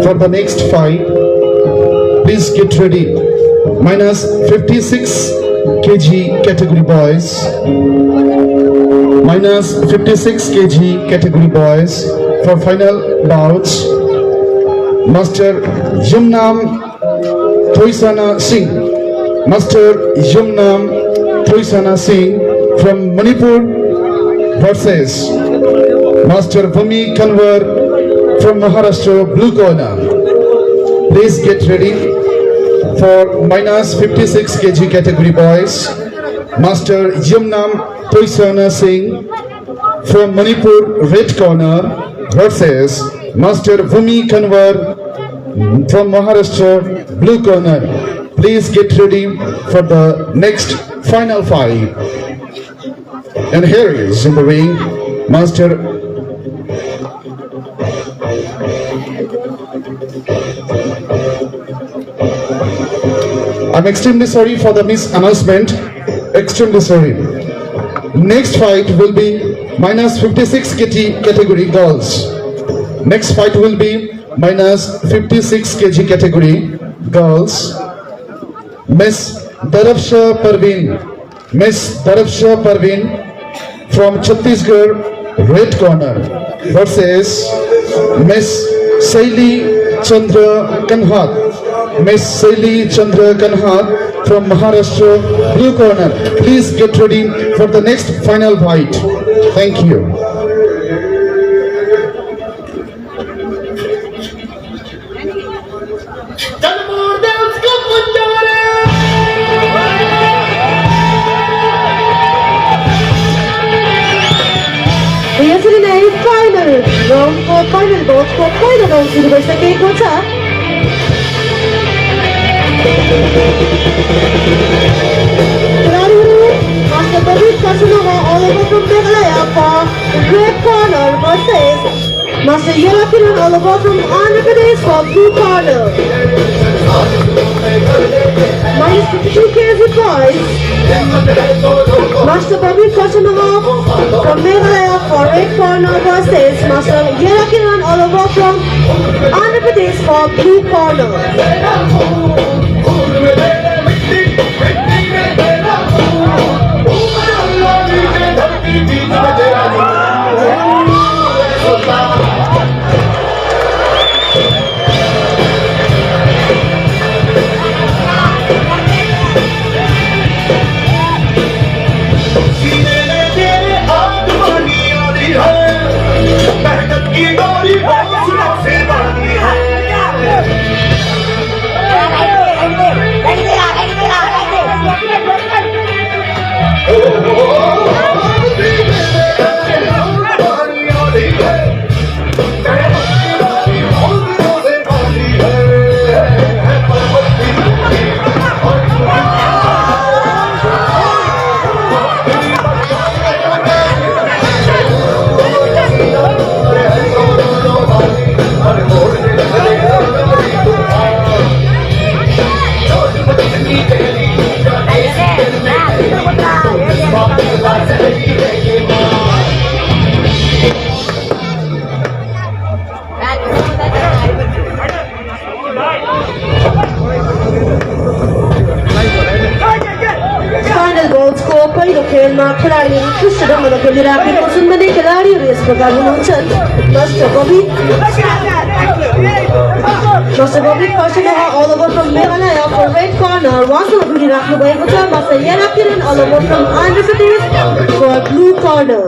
For the next fight, please get ready. Minus 56 kg category boys. Minus 56 kg category boys for final bouts. Master Yumnam Thoisana Singh. Master Yumnam Thoisana Singh from Manipur versus Master Bhumi Kanwar from Maharashtra, blue corner. Please get ready for minus 56 kg category boys. Master Yumnam Thoisana Singh from Manipur, red corner versus Master Bhumi Kanwar from Maharashtra, blue corner. Please get ready for the next final fight. And here is in the ring, Master I'm extremely sorry for the mis-announcement. Extremely sorry. Next fight will be minus 56 kg category girls. Next fight will be minus 56 kg category girls. Miss Darafsha Parveen. Miss Darafsha Parveen from Chhattisgarh, red corner versus Miss Saili Chandra Kanhat. Miss Saili Chandra Kanhat from Maharashtra, blue corner. Please get ready for the next final fight. Thank you. यसरी नै final राउन्डको final बाउट्सको पहिलो round सुरु भइसकेको छ। खेलाडीहरू versus Master Yelakiran Oliver from Andhra Pradesh for blue corner. Minus 52 kg boys. Master Bobby Kochanaha from Meghalaya for red corner versus Master Yelakiran Oliver from Andhra Pradesh for blue corner. खेलमा खेलाडीहरू उत्कृष्ट ढङ्गले खेलिराखेको छन् भने खेलाडीहरू yes प्रकार हुनुहुन्छ master बबी Kochanaha Oliver from Meghalaya for red corner उहाँसँग भिडिराख्नु भएको छ master Yelakiran Oliver from Andhra Pradesh for blue corner.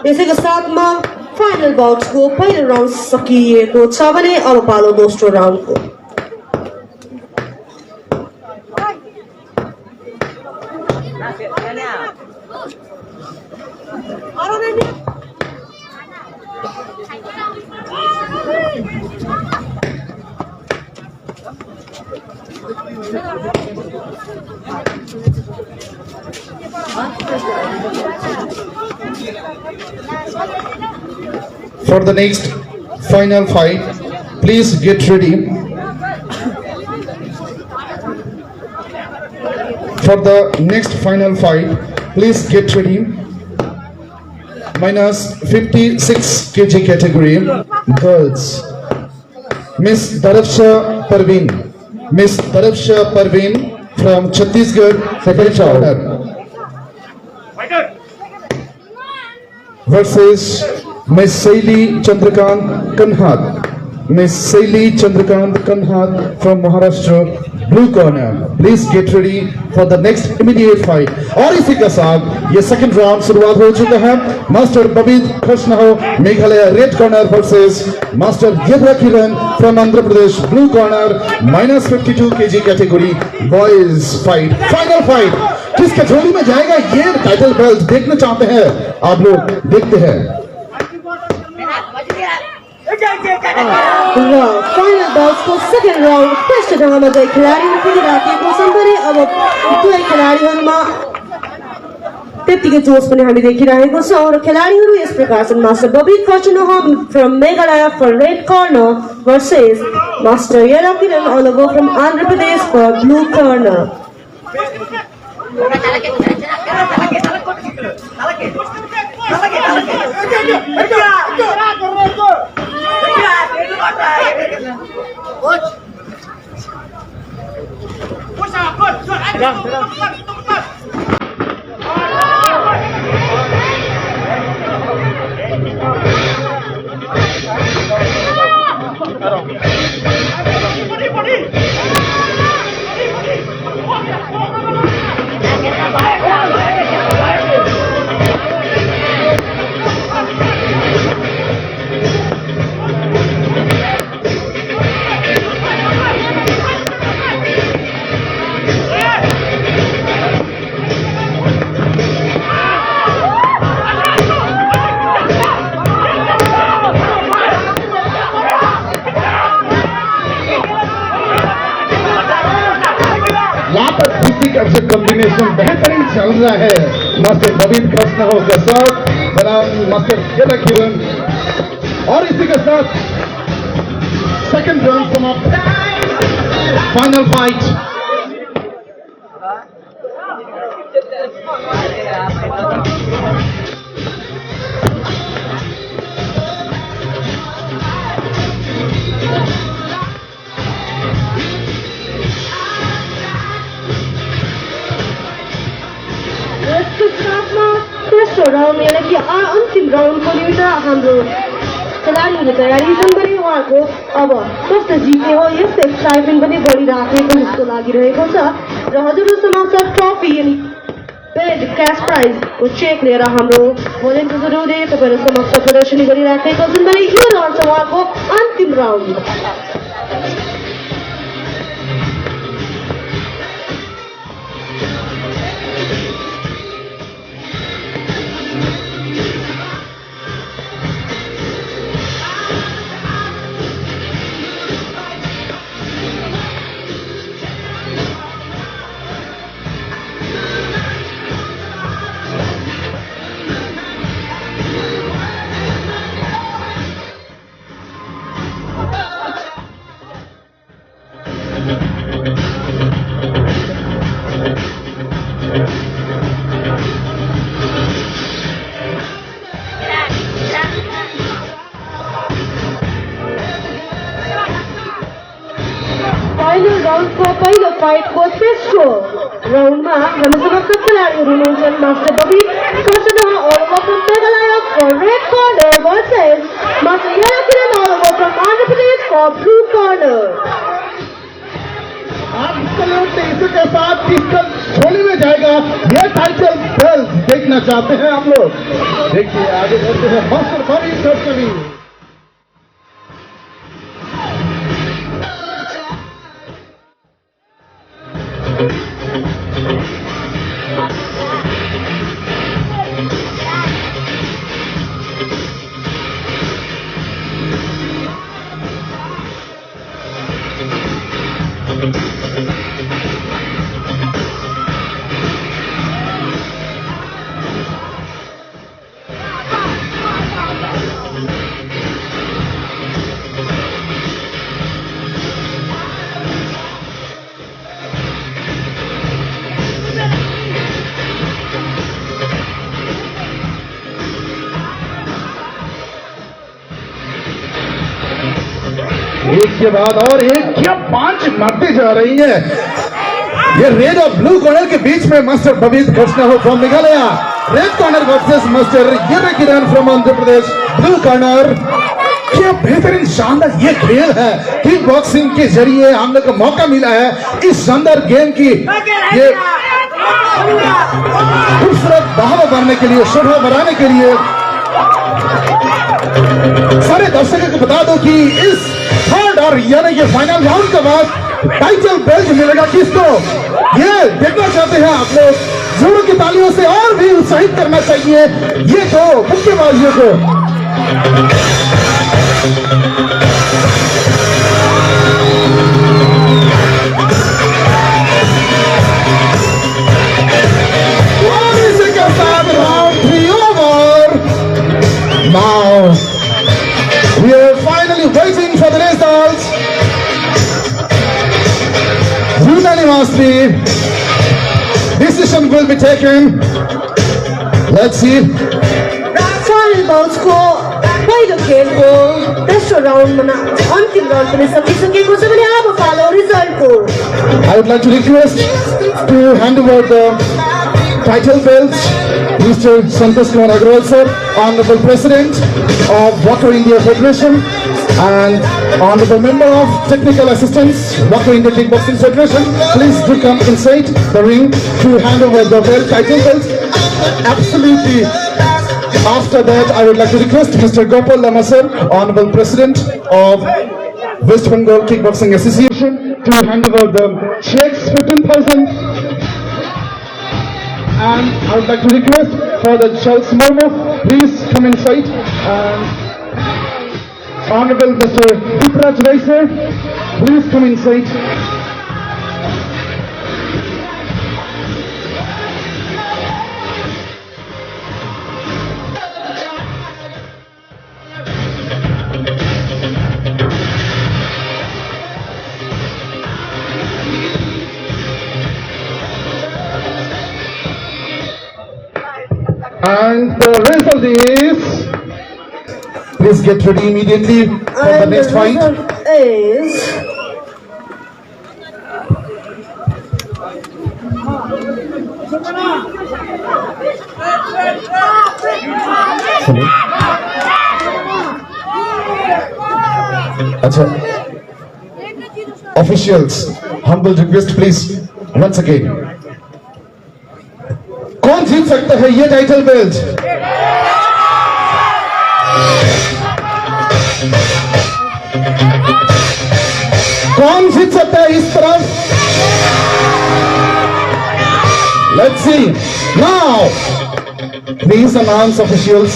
यसैको साथमा फाइनल बाउट्सको पहिलो राउन्ड सकिएको छ भने अब पालो दोस्रो राउन्डको. For the next final fight, please get ready. For the next final fight, please get ready. Minus 56 kg category, girls. Miss Darafsha Parveen. Miss Darafsha Parveen from Chhattisgarh, second order. Versus Miss Saili Chandrakant Kanhat. Miss Saili Chandrakant Kanhat from Maharashtra, blue corner. Please get ready for the next immediate fight. और इसी के साथ ये second round शुरुआत हो चुका है. Master Bobby Kochnaha Meghalaya red corner versus master Yelakiran from Andhra Pradesh blue corner. Minus 52 kg category boys fight. Final fight किसके झोली में जाएगा ये टाइटल बेल्ट देखना चाहते हैं आप लोग. देखते हैं. फाइनल बाउट्सको सेकेन्ड राउन्ड उत्कृष्ट ढङ्गमा दुई खेलाडीहरू खेलिराखेको छन् भने अब दुवै खेलाडीहरूमा त्यतिकै जोस पनि हामी देखिरहेको छौँ र खेलाडीहरू यस प्रकार छन्. Master Bobby Kochnaha from Meghalaya for red corner versus master Yelakiran Oliver from Andhra Pradesh for blue corner. Bye. एकदम बेहतरीन चल रहा है मास्टर बबीत खसनहो के साथ बनाम मास्टर गेला किरण। और इसी के साथ सेकंड राउंड समाप्त, फाइनल फाइट। यसको साथमा तेस्रो राउन्ड यानि कि अन्तिम राउन्डको एउटा हाम्रो खेलाडीहरू तयारी छन् भने उहाँको अब कस्तो जित्ने हो यस्तो एक्साइटमेन्ट पनि बढिराखेको जस्तो लागिरहेको छ। र हजुरहरू समक्ष ट्रफी यानि बेड क्यास प्राइजको चेक लिएर हाम्रो भोलिन्टियर्सहरूले तपाईँहरू समक्ष प्रदर्शनी गरिराखेका छन् भने यो रहन्छ उहाँको अन्तिम राउन्ड। फाइनल राउन्डको पहिलो फाइटको तेस्रो राउन्डमा हाम्रो समस्त खेलाडीहरू हुनुहुन्छ master Babit Khasnaho all over from Meghalaya for red corner versus master Gela Kiran all over from Andhra Pradesh for blue corner। इसके साथ पिस्टल झोली में जाएगा, ये टाइटल बेल्ट देखना चाहते हैं आप लोग। देखिए आगे बढ़ते हैं मास्टर बबीत खसनहो। एक के बाद और एक क्या पांच मारते जा रही है। ये रेड और ब्लू कॉर्नर के बीच में master Babit Khasnaho from Meghalaya, red corner versus master Gela Kiran from Andhra Pradesh blue corner. क्या बेहतरीन शानदार ये खेल है, किक बॉक्सिंग के जरिए हम लोग को मौका मिला है इस शानदार गेम की ये खूबसूरत बढ़ावा बढ़ाने के लिए, शोभा बढ़ाने के लिए। सारे दर्शकों को बता दो कि इस थर्ड और यानी ये फाइनल राउंड के बाद टाइटल बेल्ट मिलेगा किसको, ये देखना चाहते हैं आप लोग। जोरों की तालियों से और भी उत्साहित करना चाहिए ये दो मुक्केबाजियों को। और इसी के साथ round 3 over. Now we are finally waiting for the results. Unanimously, decision will be taken. Let's see. Final बाउट्सको पहिलो खेलको तेस्रो राउन्डमा अन्तिम राउन्ड पनि सकिसकेको छ भने अब follow रिजल्टको। I would like to request to hand over the title belts, Mr. Santosh Kumar Agrawal sir, Honorable President of Walker India Federation and Honorable Member of Technical Assistance, Walker India Kickboxing Federation. Please do come inside the ring to hand over the title belts. Absolutely. After that, I would like to request Mr. Gopal Lama sir, Honorable President of West Bengal Kickboxing Association, to hand over the checks 15,000. And I would like to request for the Charles Mormo, please come inside. And Honorable Mr. Deepraj Rai sir, please come inside. And the result is. Please get ready immediately for the And next the fight. result is Acha. Officials, humble request please once again. कौन जीत सकता है ये title belt? कौन जीत सकता है इस तरफ? Let's see now. Please announce officials.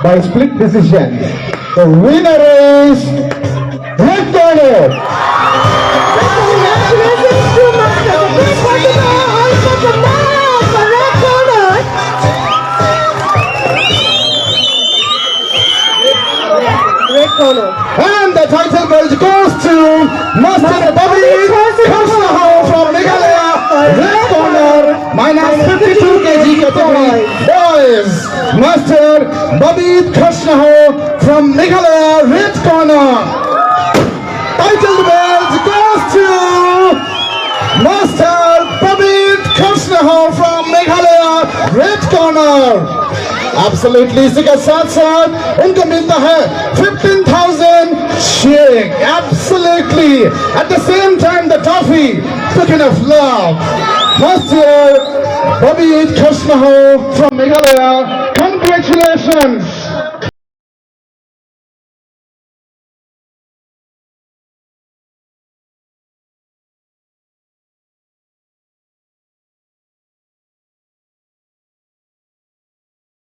By split decision, the winner is Red Corner. congratulations to Master Babit Khashnaho, also the man for Red Corner. Red Corner. And the title belt goes to Master Babit Khashnaho from Meghalaya. Red Corner, minus 52 kg category. Boys, Master Babit Khashnaho from Meghalaya. Red Corner. Title belt goes to Master Babit Khashnaho from Meghalaya. Red Corner. Absolutely, इसी के साथ साथ उनको मिलता है 15,000 cheering. Absolutely. At the same time, the trophy, token of love. Master Babit Khashnaho from Meghalaya. Congratulations.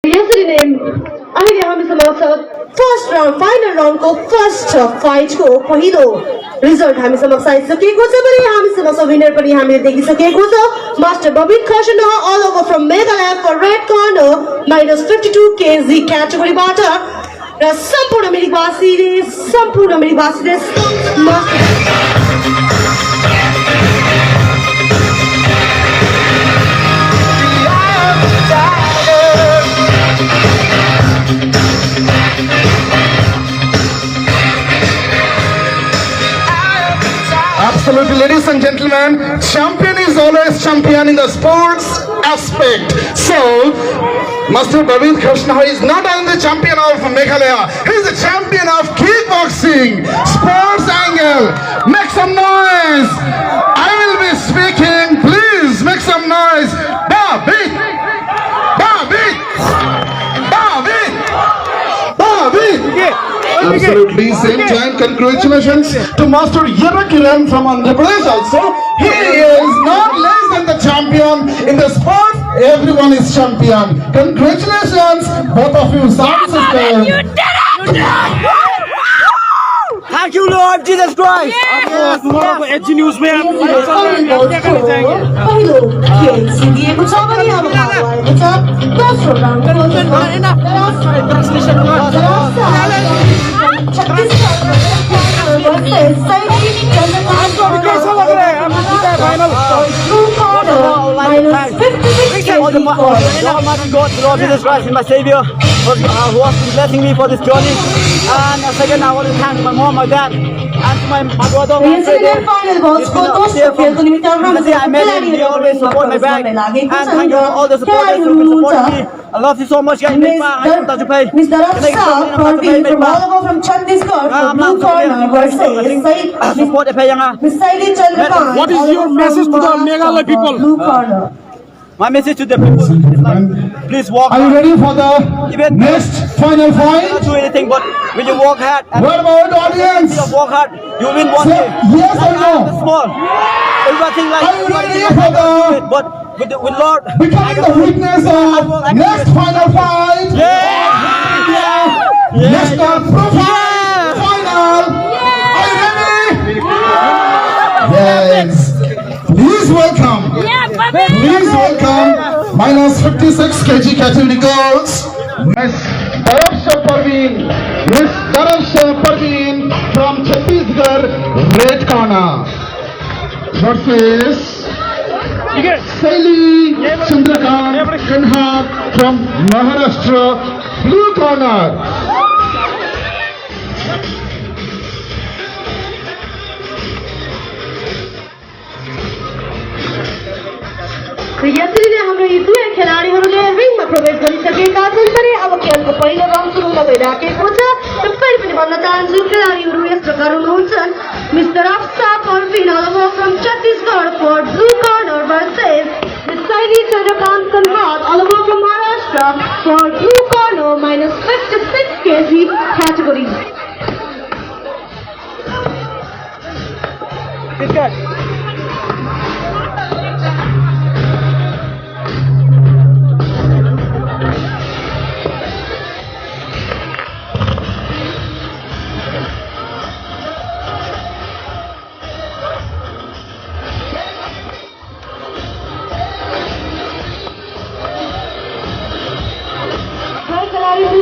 यसरी नै अहिले हामी समक्ष फर्स्ट राउन्ड फाइनल राउन्डको फर्स्ट फाइटको पहिलो रिजल्ट हामी समक्ष आइसकेको छ भने हामी समक्ष विनर पनि हामीले देखिसकेको छ master Babit Kharsana all over from Meghalaya for red corner minus 52 KG क्याटेगोरीबाट र सम्पूर्ण मिरिकवासीले Absolutely, ladies and gentlemen, champion is always champion in the sports aspect. So, Master Babit Khashnaho is not only the champion of Meghalaya, he is the champion of kickboxing, sports angle. Make some noise. I will be speaking. Please make some noise. Babit, Babit, Babit, Babit. Absolutely, same time, congratulations to Master Yarakiran from Andhra Pradesh also. He is not less than the champion in the sport. Everyone is champion. Congratulations, both of you, sound sisters. You did it! Thank you, Lord Jesus Christ. tomorrow को HG News में आप क्या करना चाहेंगे? पहिलो खेल सिद्धिएको छ भने अब भएको छ दोस्रो Almighty God, the Lord Jesus Christ is my Savior, who has been blessing me for this journey. And second, I want to thank my mom, my dad, and my brother. I met him, he always support my back. And thank you for all the supporters who have supported me. I love you so much, guys. Miss Darasha Parveen from all over from Chhattisgarh, blue corner versus support Miss Saidi Chandrakant. What is your message to the Meghalaya people? Blue corner. My message to the people is like, please walk Are you hard. ready for the next final I fight? don't do anything, but when you work hard and What about the audience? you work hard, you win one Say day. yes or no? It's small. Everything like Are you ready everybody for thinks I can do the- it, but with Lord, Becoming the witness of next final fight. National profile final. Are you ready? Yes. Please welcome. Please welcome minus 56 kg category girls, Miss Darafsha Parveen. Miss Darafsha Parveen from Chhattisgarh, red corner, versus Saili Chandrakant Kanha from Maharashtra, blue corner. यसरी नै हाम्रो यी दुवै खेलाडीहरूले रिङमा प्रवेश गरिसकेका छन् भने अब खेलको पहिलो राउन्ड सुरु भइराखेको छ र फेरि पनि भन्न चाहन्छु खेलाडीहरू यस प्रकार हुनुहुन्छ mister Afsa Parveen all over from Chhattisgarh for blue corner versus miss Saili Chandrakant Kanhad all over from Maharashtra for blue corner minus 56 kg category.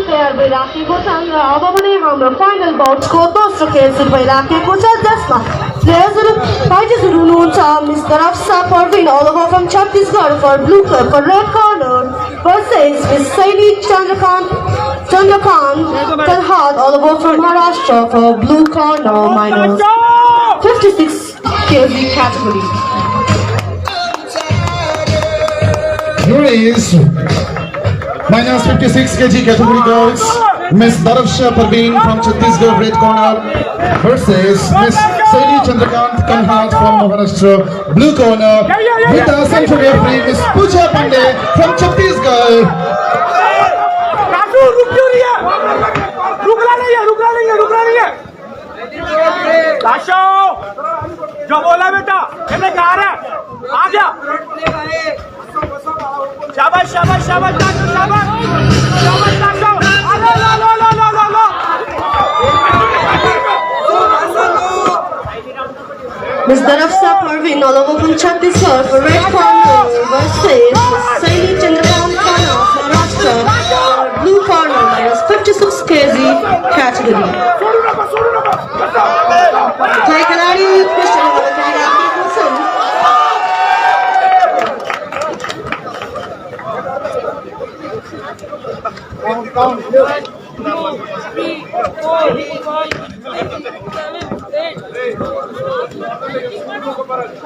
तयार भइराखेको छन् र अब भने हाम्रो फाइनल बाउट्सको दोस्रो खेल सुरु भइराखेको छ जसमा प्लेयर्सहरू फाइटर्सहरू हुनुहुन्छ mister Afsa Parveen all over from Chhattisgarh for blue for red corner versus miss Saini Chandrakant Kanhad all over from Maharashtra for blue corner minus 56 kg category. Here is minus 56 kg category girls, Miss Darafsha Parveen from Chhattisgarh, red corner, versus Miss Saili Chandrakant Kanhat from Maharashtra, blue corner, with the central referee Miss Pooja Pandey from Chhattisgarh. जो बोला बेटा हमने कहा रहा आ गया शाबाश शाबाश शाबाश शाबाश शाबाश शाबाश लो लो लो लो लो लो Miss Darafsha Parveen Alova from Chhattisgarh for red corner versus Saili Chandrakant Kanha from Maharashtra for blue corner minus 56 kg category. Jai खिलाड़ी क्वेश्चन नंबर 3 आपके question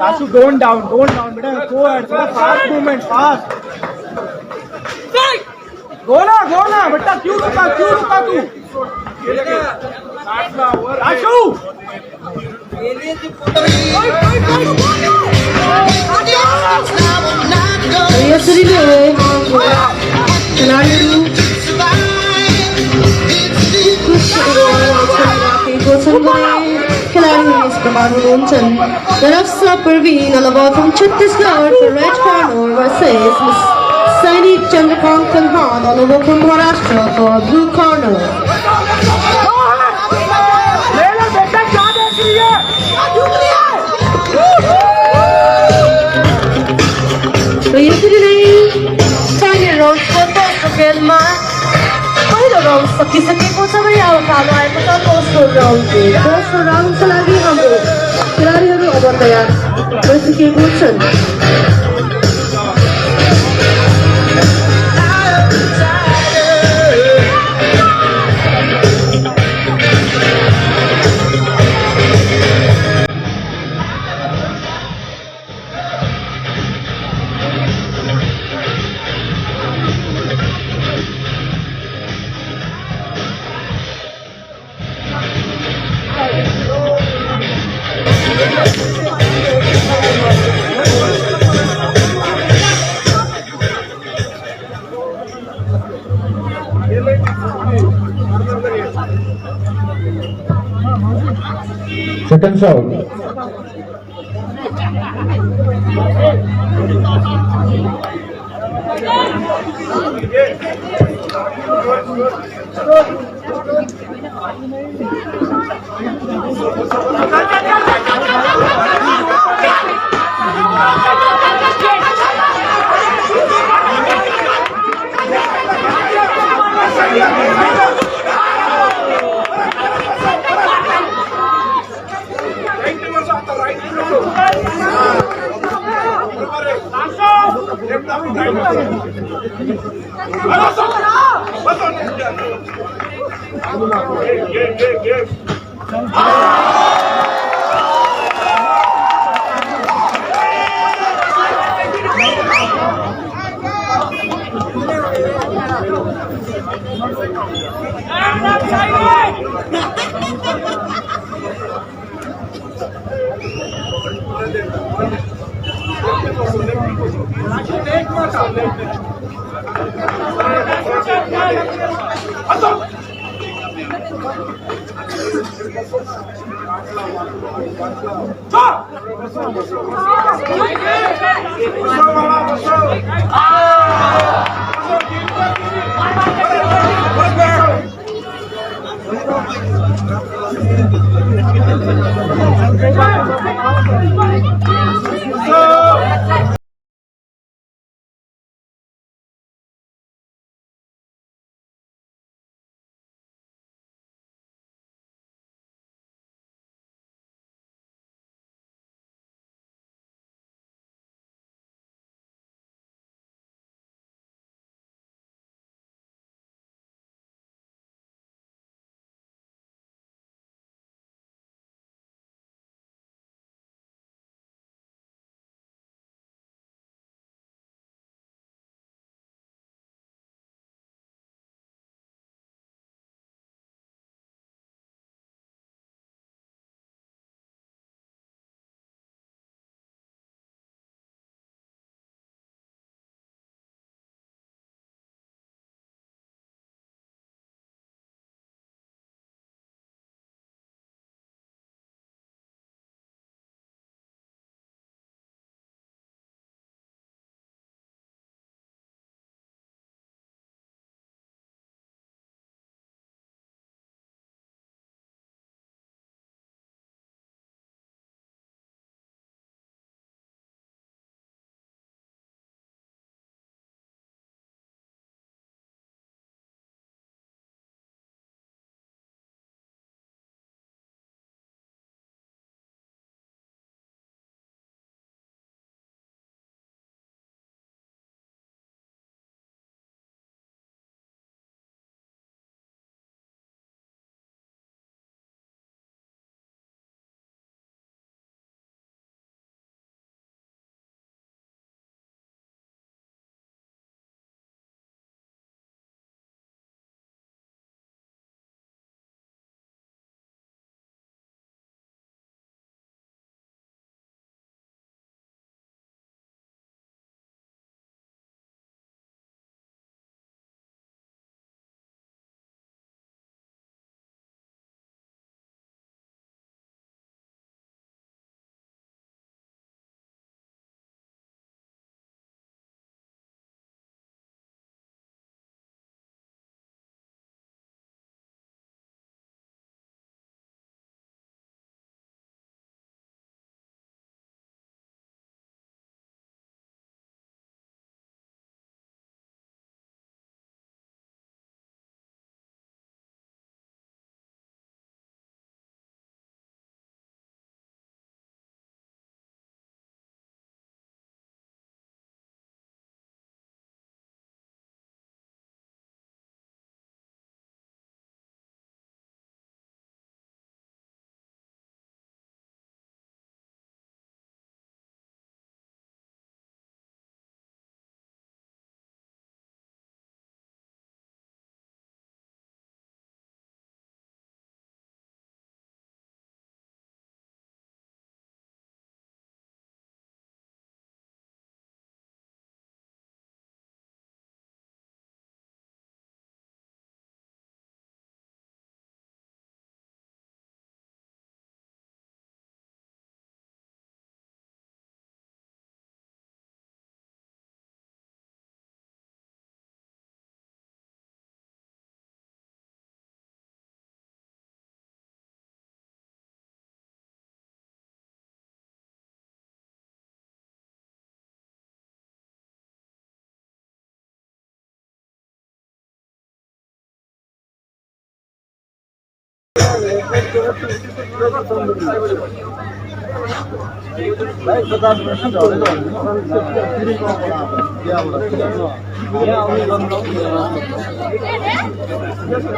Ashu, don't down, beta. Go ahead, fast movement, fast. Go na, beta. क्यों रुका तू? Ashu. यसरी नै खिलाडीहरू खिलाडीहरू yes प्रकार हुनुहुन्छन् Darafsha Parveen Alova from Chhattisgarh for red corner versus Miss Saini Chandrakant Kanhat Alova from Maharashtra for blue corner. र यसरी नै final राउन्डको दोस्रो खेलमा पहिलो राउन्ड सकिसकेको छ भने अब थाहा आएको छ दोस्रो राउन्डको लागि हाम्रो खेलाडीहरू अब तयार भइसकेको छन् Second shot. Go,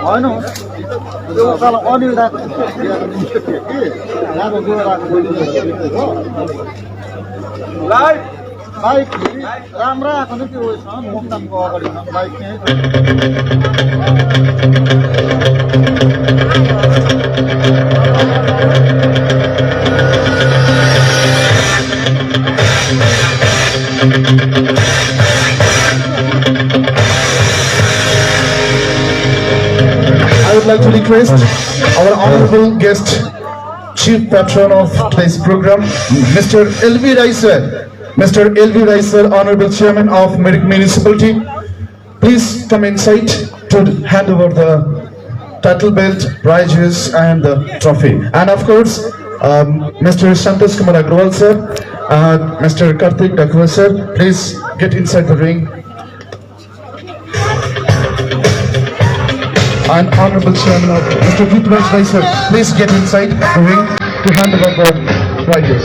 होइन त्यो उकालो अनिल दाको लाइट बाइक राम्रो आएको नि त्यो उयसमा मोक्तानको अगाडि bike I would like to request our honorable guest, chief patron of today's program, Mr. L.V. Raiser. Mr. L.V. Raiser, honorable chairman of Merik Municipality, please come inside to hand over the title belt, prizes and the trophy. And of course, Mr. Santosh Kumar Agrawal sir, Mr. Karthik Dakwa sir, please get inside the ring. And honorable chairman of Mr. Rutraj Rai sir, please get inside the ring to hand over the prizes.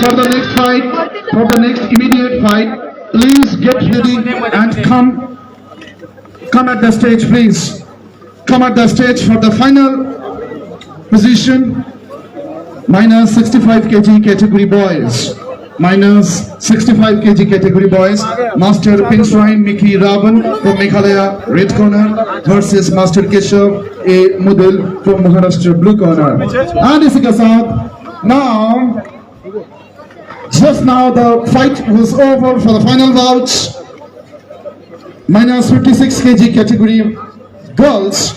For the next fight, for the next immediate fight, please get ready and come at the stage, please. Come at the stage for the final position. Minus 65 kg category boys. Minus 65 kg category boys. Master Pinshrine Miki Ravan from Meghalaya, red corner, versus Master Keshav A. Mudal from Maharashtra, blue corner. And इसी के साथ now, just now the fight was over for the final bouts. Minus 56 kg category girls,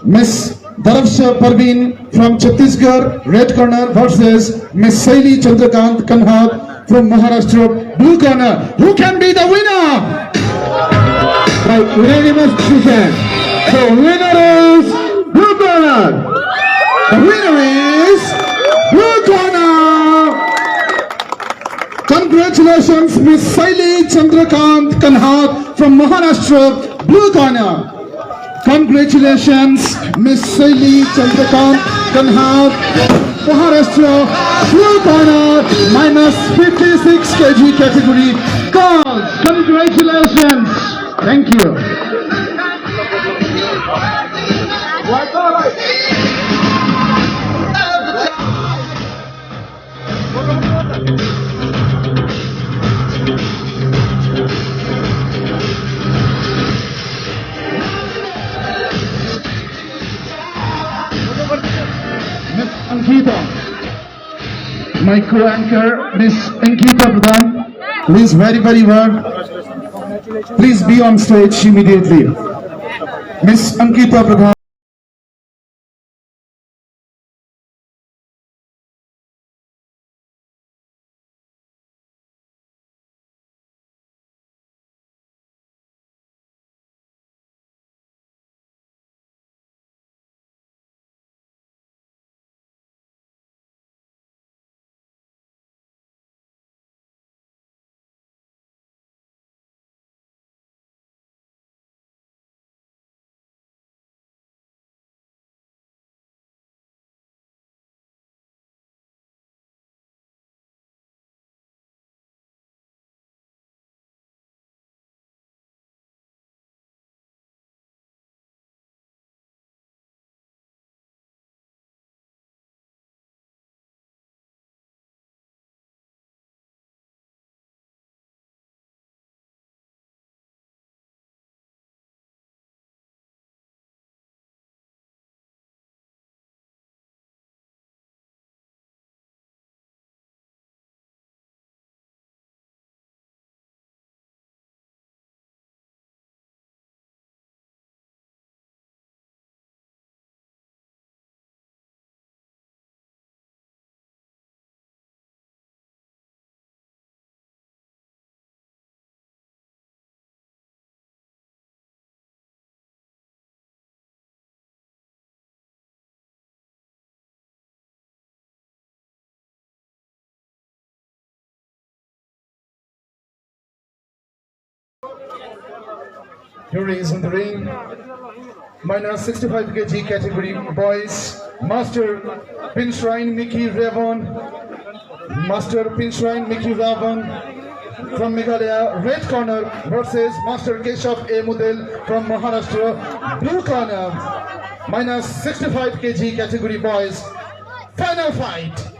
Miss Darafsha Parveen from Chhattisgarh, red corner, versus Miss Saili Chandrakant Kanhat from Maharashtra, blue corner. Who can be the winner? Right, unanimous decision. So winner is blue corner. The winner is blue corner. Congratulations, Miss Saili Chandrakant Kanhat from Maharashtra, blue corner. Congratulations, Miss Saili Chandrakant Kanhat, Maharashtra, blue corner, minus 56 kg category. Girls, congratulations. Thank you. Miss Ankita, my co-anchor, Miss Ankita Pradhan, please very well. Please be on stage immediately. Miss Ankita Pradhan. Here he is in the ring. Minus 65 kg category boys. Master Pinshrine Mickey Ravan. Master Pinshrine Mickey Ravan from Meghalaya. Red corner versus Master Keshav A. Mudel from Maharashtra. Blue corner. Minus 65 kg category boys. Final fight.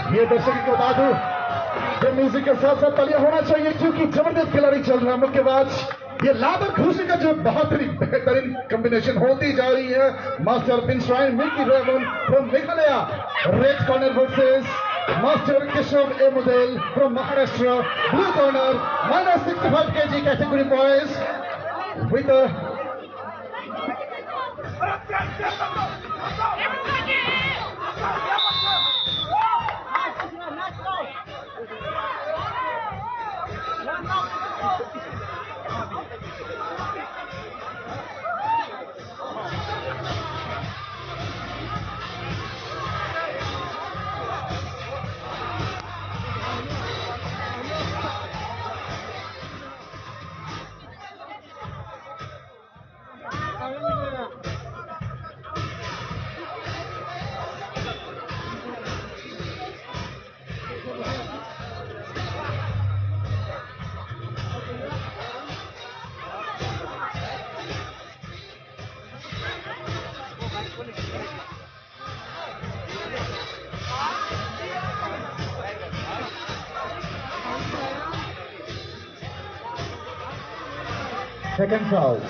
ये दर्शकों को बता दूं, ये music के साथ साथ तालियां होना चाहिए क्योंकि जबरदस्त खिलाड़ी चल रहा है। मुक्केबाज ये लाबर खुशी का जो बहुत ही बेहतरीन कॉम्बिनेशन होती जा रही है। Master Pinshrine Mickey Rewan from Meghalaya, red corner versus master Keshav A Mudel from Maharashtra, blue corner minus 65 kg category boys with a second foul.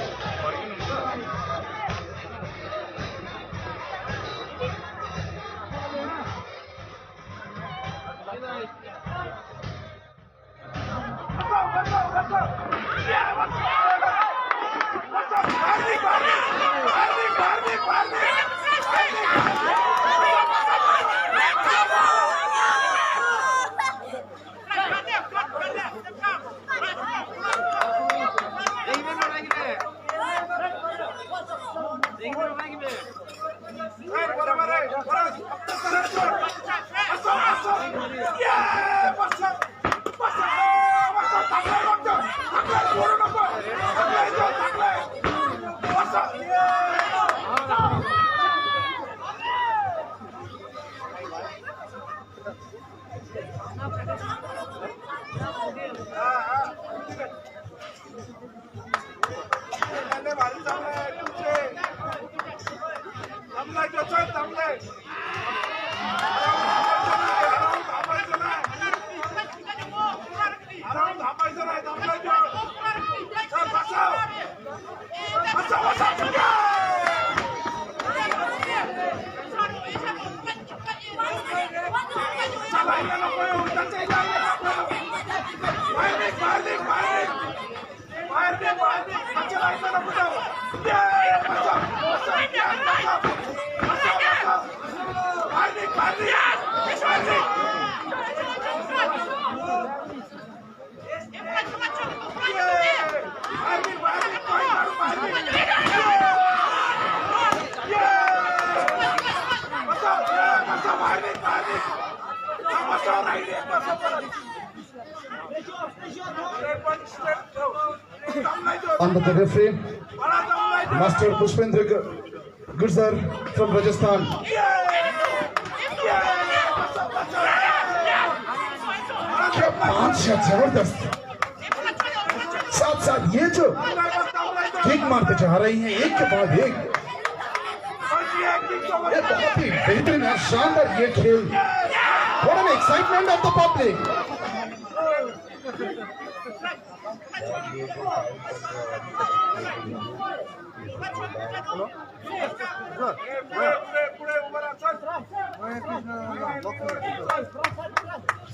Under the referee, Master Pushpendra Gurjar from Rajasthan. क्या पांच जबरदस्त साथ साथ ये जो किक मारते जा रही हैं एक के बाद एक, ये बहुत ही बेहतरीन है, शानदार ये खेल. What an excitement of the public.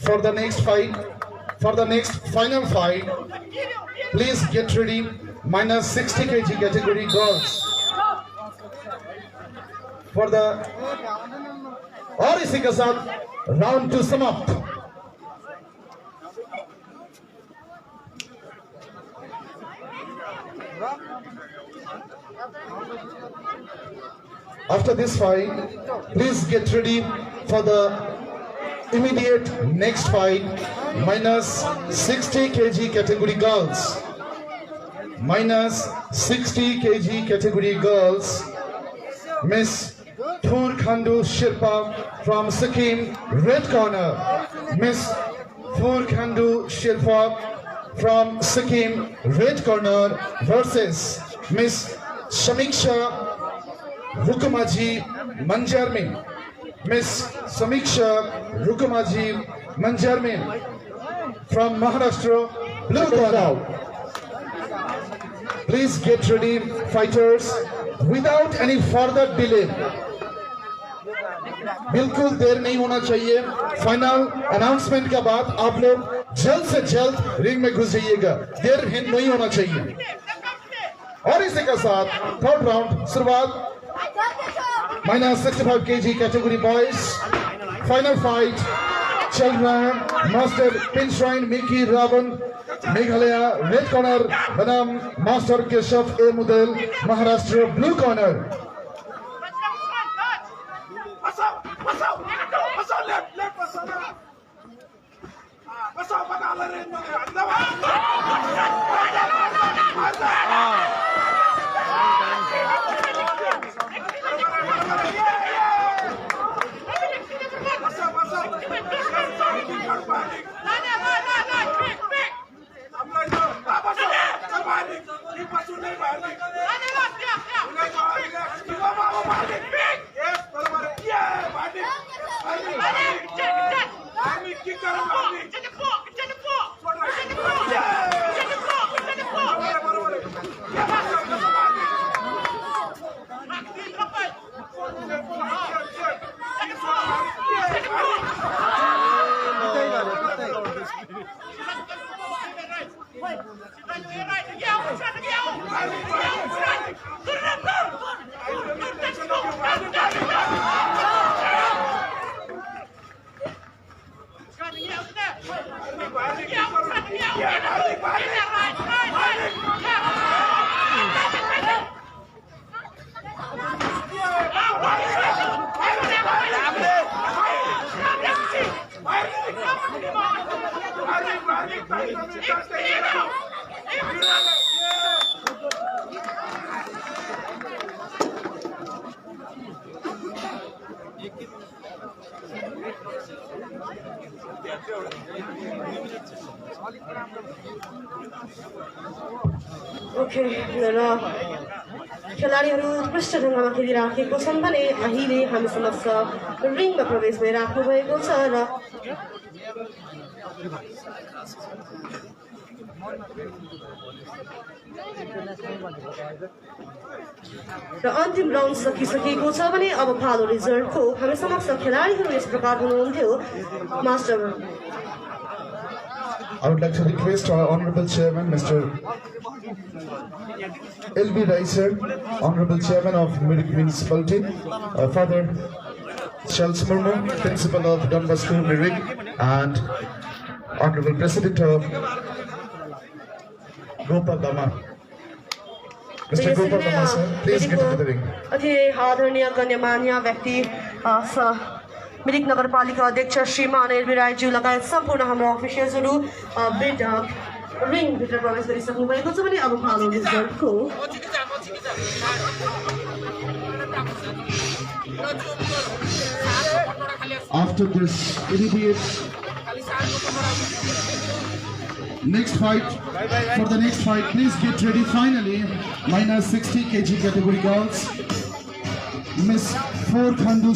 For the next fight, for the next final fight, please get ready. Minus 60 kg category girls. For the और इसी के साथ राउंड 2 समाप्त. After this fight, please get ready for the immediate next fight. Minus 60 kg category girls. Minus 60 kg category girls. Miss Thur Khandu Shirpa from Sikkim, red corner. Miss Thur Khandu Shirpa from Sikkim, red corner versus Miss Samiksha Rukumaji Manjarmin. Miss Samiksha Rukumaji Manjarmin from Maharashtra, blue corner. Please get ready, fighters, without any further delay. बिल्कुल देर नहीं होना चाहिए. Final announcement के बाद आप लोग जल्द से जल्द रिंग में घुस जाइएगा, देर नहीं होना चाहिए. और इसी के साथ थर्ड राउंड शुरुआत. Minus 65 kg category boys. Final fight चल रहा है. Master Pinshrine Mickey Rawan Meghalaya, red corner बनाम master Keshav A Mudel Maharashtra, blue corner. Okay र खेलाडीहरू उत्कृष्ट ढङ्गमा खेलिराखेको छन् भने अहिले हामी समक्ष रिङमा प्रवेश भइराख्नु भएको छ र अन्तिम राउन्ड सकिसकेको छ भने अब पालो रिजल्टको हामी समक्ष खेलाडीहरू यस प्रकार हुनुहुन्थ्यो. Master, I would like to request our Honorable Chairman, Mr. L.B. Ricer, Honorable Chairman of Mirik Municipality, Father Charles Murmu, Principal of Don Bosco Mirik, and Honorable President of Gopal Dama. Mr. Gopal Dama, sir, please get into the ring. अति आदरणीय गण्यमान्य व्यक्ति मिरिक नगरपालिका अध्यक्ष श्रीमान LB राईज्यू लगायत सम्पूर्ण हाम्रा अफिसियल्सहरू रिङभित्र प्रवेश गरिसक्नु भएको छ भने अब पालो रिजल्टको After this immediate next fight, for the next fight, please get ready. Finally, minus 60 kg category girls, Miss Furkhandu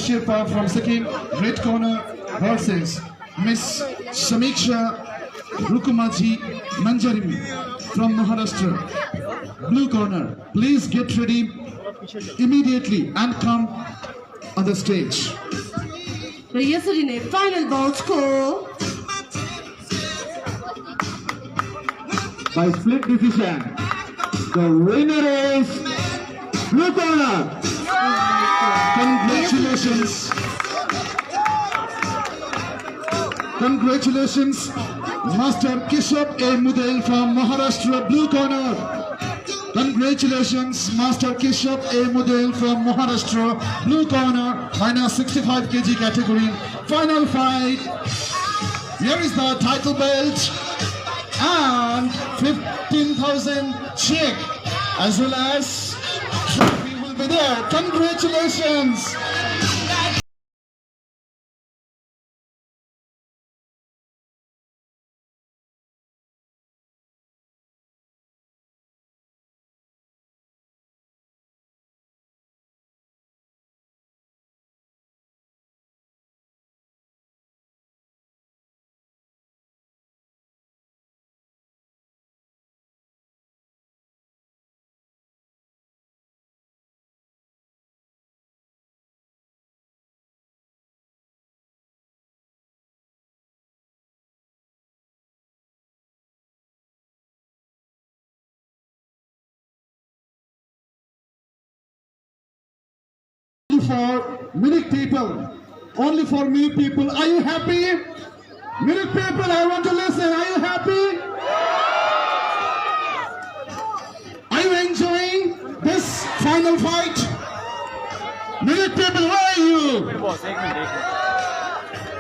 Sherpa from Sikkim, red corner versus Miss Samiksha Rukumaji Manjarimi from Maharashtra, blue corner. Please get ready immediately and come on the stage. र यसरी नै final बाउटको By split decision, the winner is blue corner. Congratulations. Congratulations, Master Kishore A. Mudel from Maharashtra, blue corner. Congratulations, Master Kishore A. Mudel from Maharashtra, blue corner, minus 65 kg category. Final fight. Here is the title belt and 15,000 check as well as trophy will be there. Congratulations. For Mirik people, only for Mirik people. Are you happy? Mirik people, I want to listen. Are you happy? Are you enjoying this final fight? Mirik people, where are you?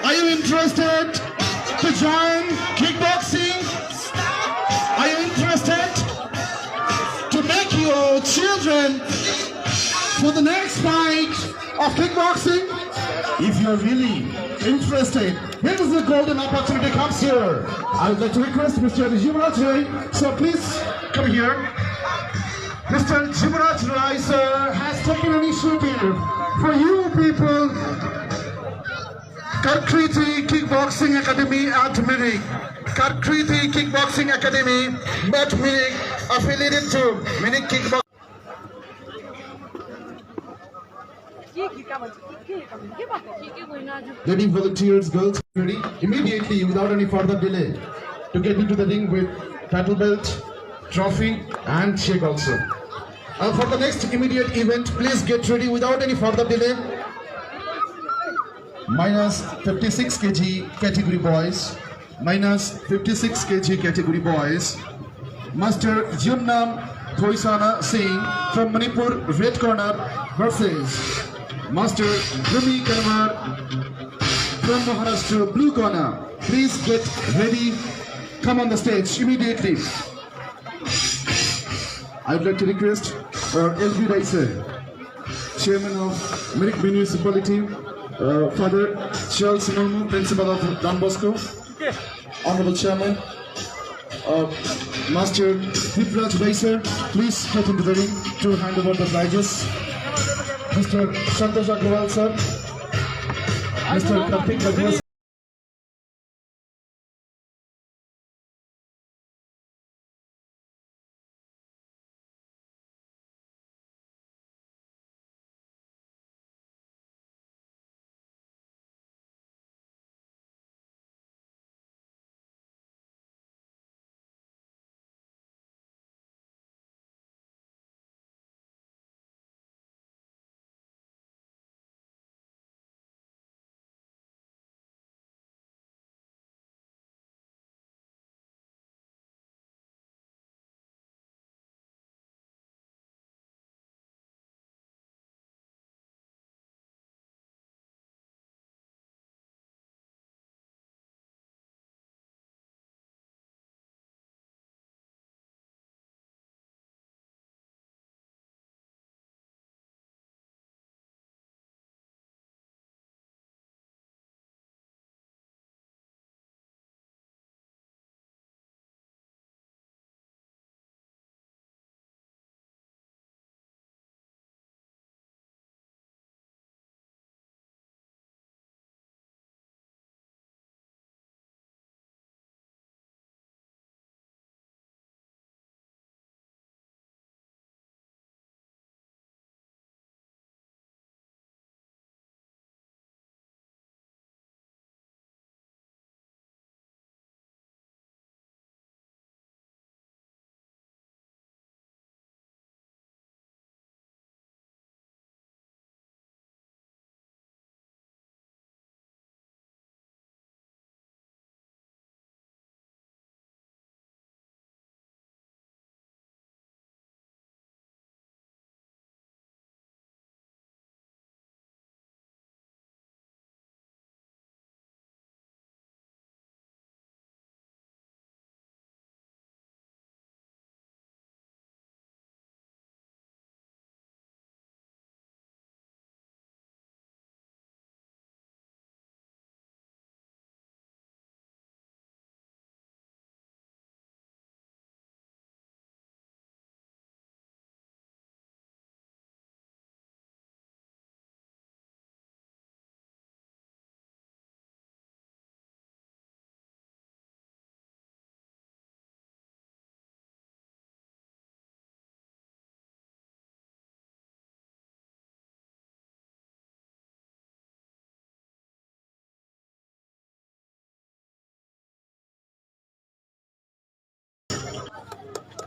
Are you interested to join kickboxing? Are you interested to make your children for the next fight of kickboxing? If you're really interested, here is the golden opportunity comes here. I would like to request Mr. Jivraj Rai, so please come here. Mr. Jivraj Rai, sir, has taken an initiative for you people. Karkriti Kickboxing Academy at Mirik. Karkriti Kickboxing Academy at Mirik, affiliated to Mirik Kickboxing. Lady volunteers, girls, ready immediately without any further delay to get into the ring with title belt, trophy, and shake also. For the next immediate event, please get ready without any further delay. Minus 56 kg category boys, minus 56 kg category boys. Master Jumnam Thoisana Singh from Manipur, red corner versus Master Rumi Kanwar from Maharashtra, blue corner. Please get ready. Come on the stage immediately. I would like to request LB Raisa, Chairman of Mirik Municipality, Father Charles Murmu, Principal of Don Bosco, Honorable Chairman, Master Vipraj Raisa, please get into the ring to hand over the prizes. Mr. Santosh Agrawal, sir. Mr. Karthik Agrawal.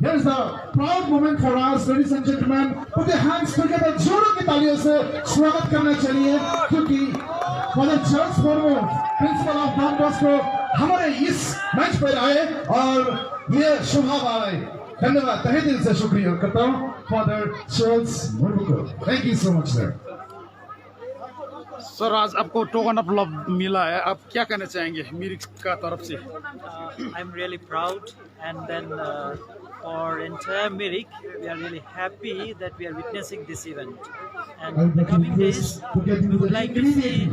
Here's the proud moment for us, ladies and gentlemen. Put your hands together, जोरों की तालियों से स्वागत करना चाहिए, क्योंकि Father Charles Formo, principal of Don Bosco, हमारे इस मंच पर आए और ये शोभा बढ़ाए. धन्यवाद, तहे दिल से शुक्रिया करता हूँ Father Charles Formo को. Thank you so much, sir. Sir आज आपको टोकन ऑफ लव मिला है, आप क्या कहना चाहेंगे मिरिक का तरफ से? I'm really proud, and then for entire Mirik, we are really happy that we are witnessing this event. And in the coming days, we would like to see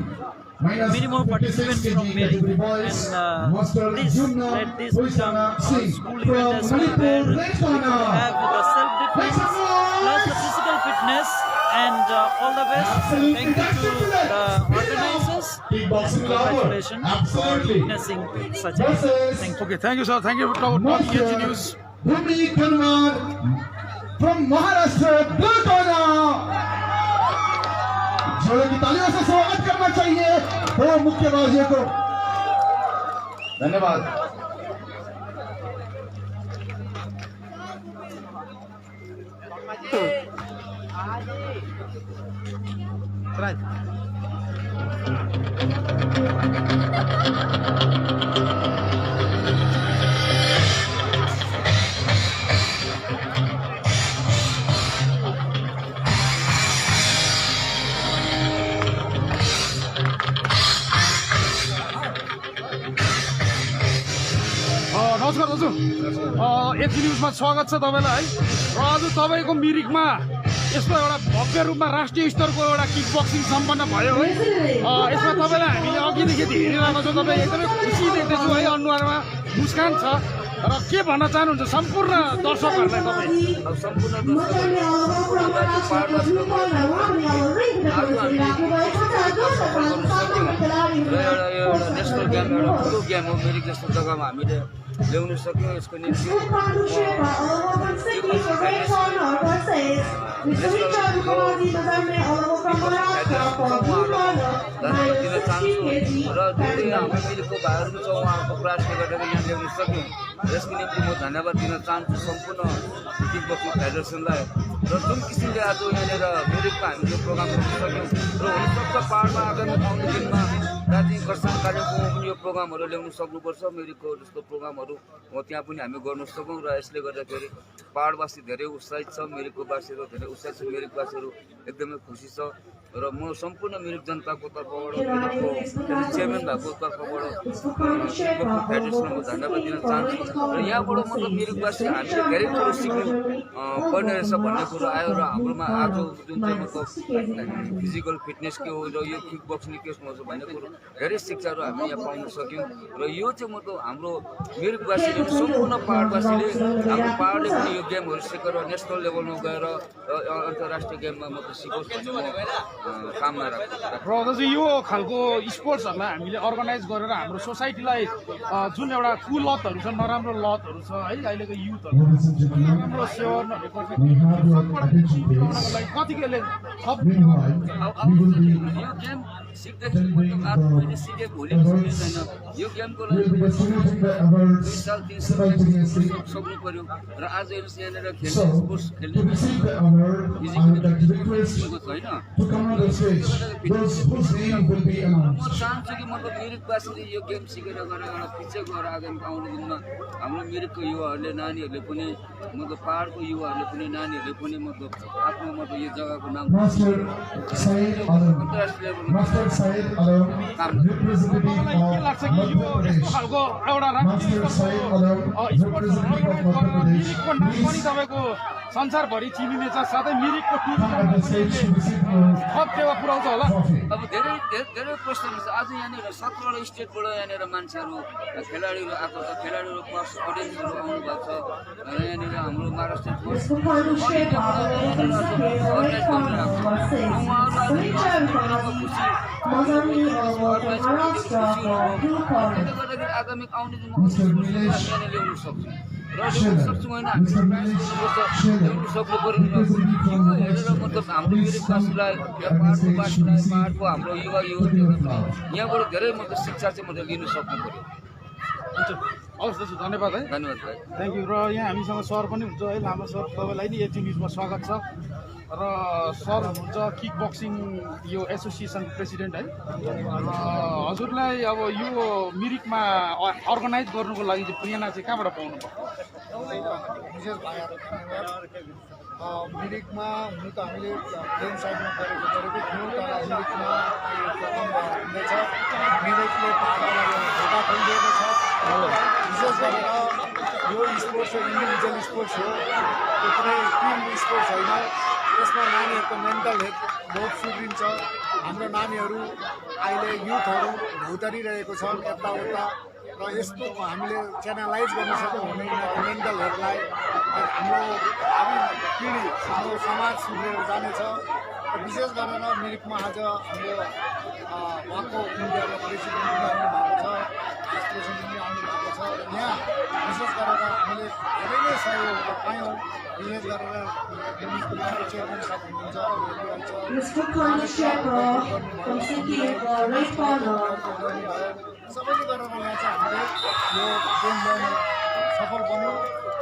many more participants from Mirik, and please let this become a school event as well, where we have the self-defense plus the physical fitness. And all the best. Thank you to the organizers, and congratulations for witnessing such a event. Thank you. Okay, thank you, sir. Thank you for watching HG News. Bhumi Kanwar from Maharashtra, Blue Corner. जोरों की तालियों से स्वागत करना चाहिए दो मुक्केबाजों को. धन्यवाद. Right. नमस्कार दाजु, HG न्युजमा स्वागत छ तपाईलाई है. र आज तपाईको मिरिकमा यस्तो एउटा भव्य रूपमा राष्ट्रिय स्तरको एउटा किक बक्सिङ सम्पन्न भयो है. यसमा तपाईलाई हामीले अघिदेखि हेरिरहेको छौँ, तपाईँ एकदमै खुसी देख्दैछु है, अनुहारमा मुस्कान छ. र के भन्न चाहनुहुन्छ सम्पूर्ण दर्शकहरूलाई? तपाईँ सम्पूर्ण नेसनल गेम एउटा ठुलो गेम हो. मिरिक जस्तो जग्गामा हामीले ल्याउन सक्यो. यसको निम्ति र धेरै हाम्रो मिरिकको भाइहरू छ, उहाँहरूको प्रयासले गर्दा यहाँ ल्याउन सक्यौँ. यसको निम्ति म धन्यवाद दिन चाहन्छु सम्पूर्ण किक बक्सिङ फेडरेसनलाई. र जुन किसिमले आज यहाँनिर मिरिकमा हामीले प्रोग्राम गर्न सक्यौँ र हुनसक्छ पाहाडमा आगामी आउने दिनमा दार्जिलिङ खरसाङ कालिम्पोङमा पनि यो प्रोग्रामहरू ल्याउन सक्नुपर्छ. मिरिकको जस्तो प्रोग्रामहरू त्यहाँ पनि हामी गर्न सकौँ. र यसले गर्दाखेरि पाहाडवासी धेरै उत्साहित छ, मिरिकको वासीहरू धेरै उत्साहित छ, मिरिकवासीहरू एकदमै खुसी छ. र म सम्पूर्ण मिरिक जनताको तर्फबाट, चेयरम्यान भएको तर्फबाट फेडरेसनमा म धन्यवाद दिन चाहन्छु. र यहाँबाट मतलब मिरिकवासी हामीले धेरै कुरो सिक्नु पर्ने रहेछ भन्ने कुरो आयो. र हाम्रोमा आज जुन चाहिँ मतलब फिजिकल फिटनेस के हो र यो किक बक्सिङ के हो भन्ने कुरो धेरै शिक्षाहरू हामीले यहाँ पाउन सक्यौँ. र यो चाहिँ मतलब हाम्रो मिरिकवासीले, सम्पूर्ण पाहाडवासीले, हाम्रो पाहाडले पनि यो गेमहरू सिकेर नेसनल लेभलमा गएर अन्तर्राष्ट्रिय गेममा मतलब सिकोस् भन्ने म कामना राख्छु. र दाजु यो खालको स्पोर्ट्सहरूलाई हामीले अर्गनाइज गरेर हाम्रो सोसाइटीलाई जुन एउटा कुलतहरू छ, नराम्रो लतहरू छ है, अहिलेको युथहरू नराम्रो सेवनहरू कतिले यो गेम सिक्दाखेरि आज मैले सिकेँ, भोलि सिक्दैन. यो गेमको लागि 2 साल 3 साल सक्नु पर्यो. र आज हेर्नुहोस् यहाँनिर खेल्ने स्पोर्ट्स खेल्ने म चाहन्छु कि मतलब मिरिकवासीले यो गेम सिकेर गएर एउटा पछि गएर आगामी आउने दिनमा हाम्रो मिरिकको युवाहरूले, नानीहरूले पनि मतलब पाहाडको युवाहरूले पनि, नानीहरूले पनि मतलब आफ्नो मतलब यो जग्गाको नाम अन्तर्राष्ट्रिय लेभलमा काम के लाग्छ कि यो यस्तो खालको एउटा राष्ट्रिय मिरिकको नाम पनि तपाईँको संसारभरि चिनिनेछ, साथै मिरिकको थप टेवा पुऱ्याउँछ होला. अब धेरै धेरै प्रश्नहरू छ. आज यहाँनिर 17वटा स्टेटबाट यहाँनिर मान्छेहरू खेलाडीहरू आएको छ, खेलाडीहरू प्लस अडियन्सहरू आउनु भएको छ. र यहाँनिर हाम्रो महाराष्ट्र आगामी आउने दिनमा ल्याउन सक्छौँ र ल्याउन सक्छौँ होइन, ल्याउन सक्नु पर्यो. हेरेर मतलब हाम्रो मिरिकवासीलाई, पाहाडको पाहाडको हाम्रो युवा युवतीहरू यहाँबाट धेरै मतलब शिक्षा चाहिँ मतलब लिन सक्नु पर्यो. हवस् दाजु धन्यवाद है धन्यवाद भाइ थ्याङ्क यू र यहाँ हामीसँग सर पनि हुन्छ है लामा सर तपाईँलाई नि एजी न्युजमा स्वागत छ र सर हुनुहुन्छ किक बक्सिङ यो एसोसिएसनको प्रेसिडेन्ट है र हजुरलाई अब यो मिरिकमा अर्गनाइज गर्नुको लागि चाहिँ प्रेरणा चाहिँ कहाँबाट पाउनु भयो विशेष भाइहरू मिरिकमा हुनु त हामीले प्लेन साइडमा गरेको थियौँ तर मिरिकमा प्रथम हुँदैछ मिरिकले पाहाडलाई धोका खोलिदिएको छ विशेष गरेर यो स्पोर्ट्स हो इन्डिभिजुअल स्पोर्ट्स हो त्यो कुनै टिम स्पोर्ट्स होइन यसमा नानीहरूको मेन्टल हेल्थ बहुत सुध्रिन्छ हाम्रो नानीहरू अहिले युथहरू भौतारिरहेको छ यताउता र यस्तो हामीले च्यानलाइज गर्न सक्यौँ भने मेन्टल हेल्थलाई हाम्रो भावी पिँढी हाम्रो समाज सुध्रेर जानेछ र विशेष गरेर मिरिकमा आज हाम्रो उहाँको इन्डियाको प्रेसिडेन्ट पनि आउनुभएको छ भाइस प्रेसिडेन्ट पनि आउनुभएको छ यहाँ विशेष गरेर हामीले धेरै नै सहयोग पायौँ विशेष गरेर चेयरम्यान साहब हुनुहुन्छ Mr. Kanasheka from Sikkim, right corner. सबैले गरेर यहाँ चाहिँ हामीले यो गेम ल्याउन सफल बन्यौँ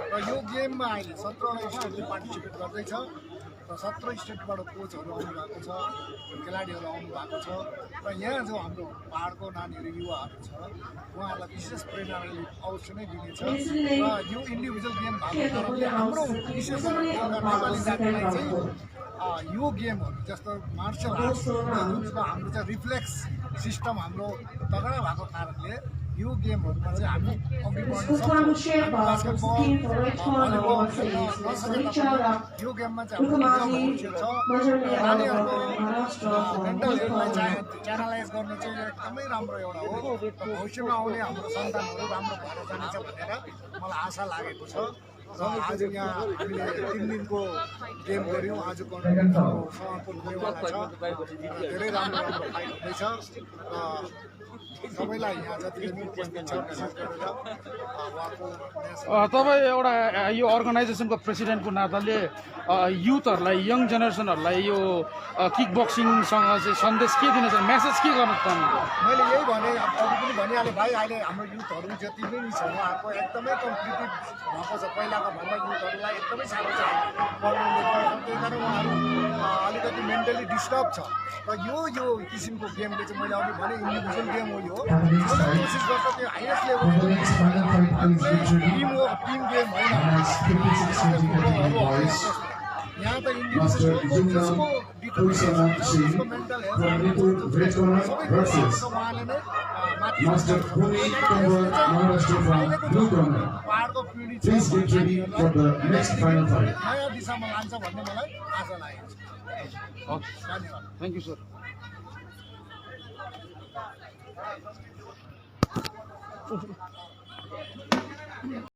र यो गेममा अहिले 17वटा स्टेटले पार्टिसिपेट गर्दैछ र 17 स्टेटबाट कोचहरू आउनुभएको छ खेलाडीहरू आउनुभएको छ र यहाँ जो हाम्रो पाहाडको नानीहरू युवाहरू छ उहाँहरूलाई विशेष प्रेरणा अवश्य नै दिनेछ र यो इन्डिभिजुअल गेम भएको कारणले हाम्रो विशेष गरेर नेपाली जातिलाई चाहिँ यो गेमहरू जस्तो मार्सल आर्ट्स जुन हाम्रो चाहिँ रिफ्लेक्स सिस्टम हाम्रो तगडा भएको कारणले यो गेमहरूमा चाहिँ हामी अघि बढ्न सक्छौँ यो गेममा चाहिँ हाम्रो छ नानीहरूको मेन्टल हेल्थलाई च्यानलाइज गर्नु चाहिँ एकदमै राम्रो एउटा हो र भविष्यमा आउने हाम्रो सन्तानहरू राम्रो भएर जानेछ भनेर मलाई आशा लागेको छ र आज यहाँ हामीले 3 दिनको गेम गऱ्यौँ आज समापन हुनेवाला छ धेरै राम्रो राम्रो फाइट हुँदैछ र सबैलाई यहाँ जतिले पनि उपस्थित छ विशेष गरेर उहाँको तपाईँ एउटा यो अर्गनाइजेसनको प्रेसिडेन्टको नाताले युथहरूलाई यङ जेनेरेसनहरूलाई यो किक बक्सिङसँग चाहिँ सन्देश के दिन चाहनु मेसेज के गर्न चाहनुहुन्छ मैले यही भने अरू पनि भनिहालेँ भाइ अहिले हाम्रो युथहरू जति पनि छ उहाँहरूको एकदमै कम्पिटिटिभ भएको छ पहिलाको भन्दा युथहरूलाई एकदमै साह्रो छ पढ्नु लेख्नु त्यही कारण उहाँहरू अलिकति मेन्टली डिस्टर्ब छ र यो किसिमको गेमले चाहिँ मैले अघि भने इन्डिभिजुअल गेम हो यो कोसिस गर्छ त्यो हाइएस्ट लेभलको टिम गेम होइन यहाँ त इन्डिभिजुअल मेन्टल हेल्थ उहाँले नै पाहाडको पिँढी नयाँ दिशामा लान्छ भन्ने मलाई आशा लागेको छ धन्यवाद थ्याङ्क यू सर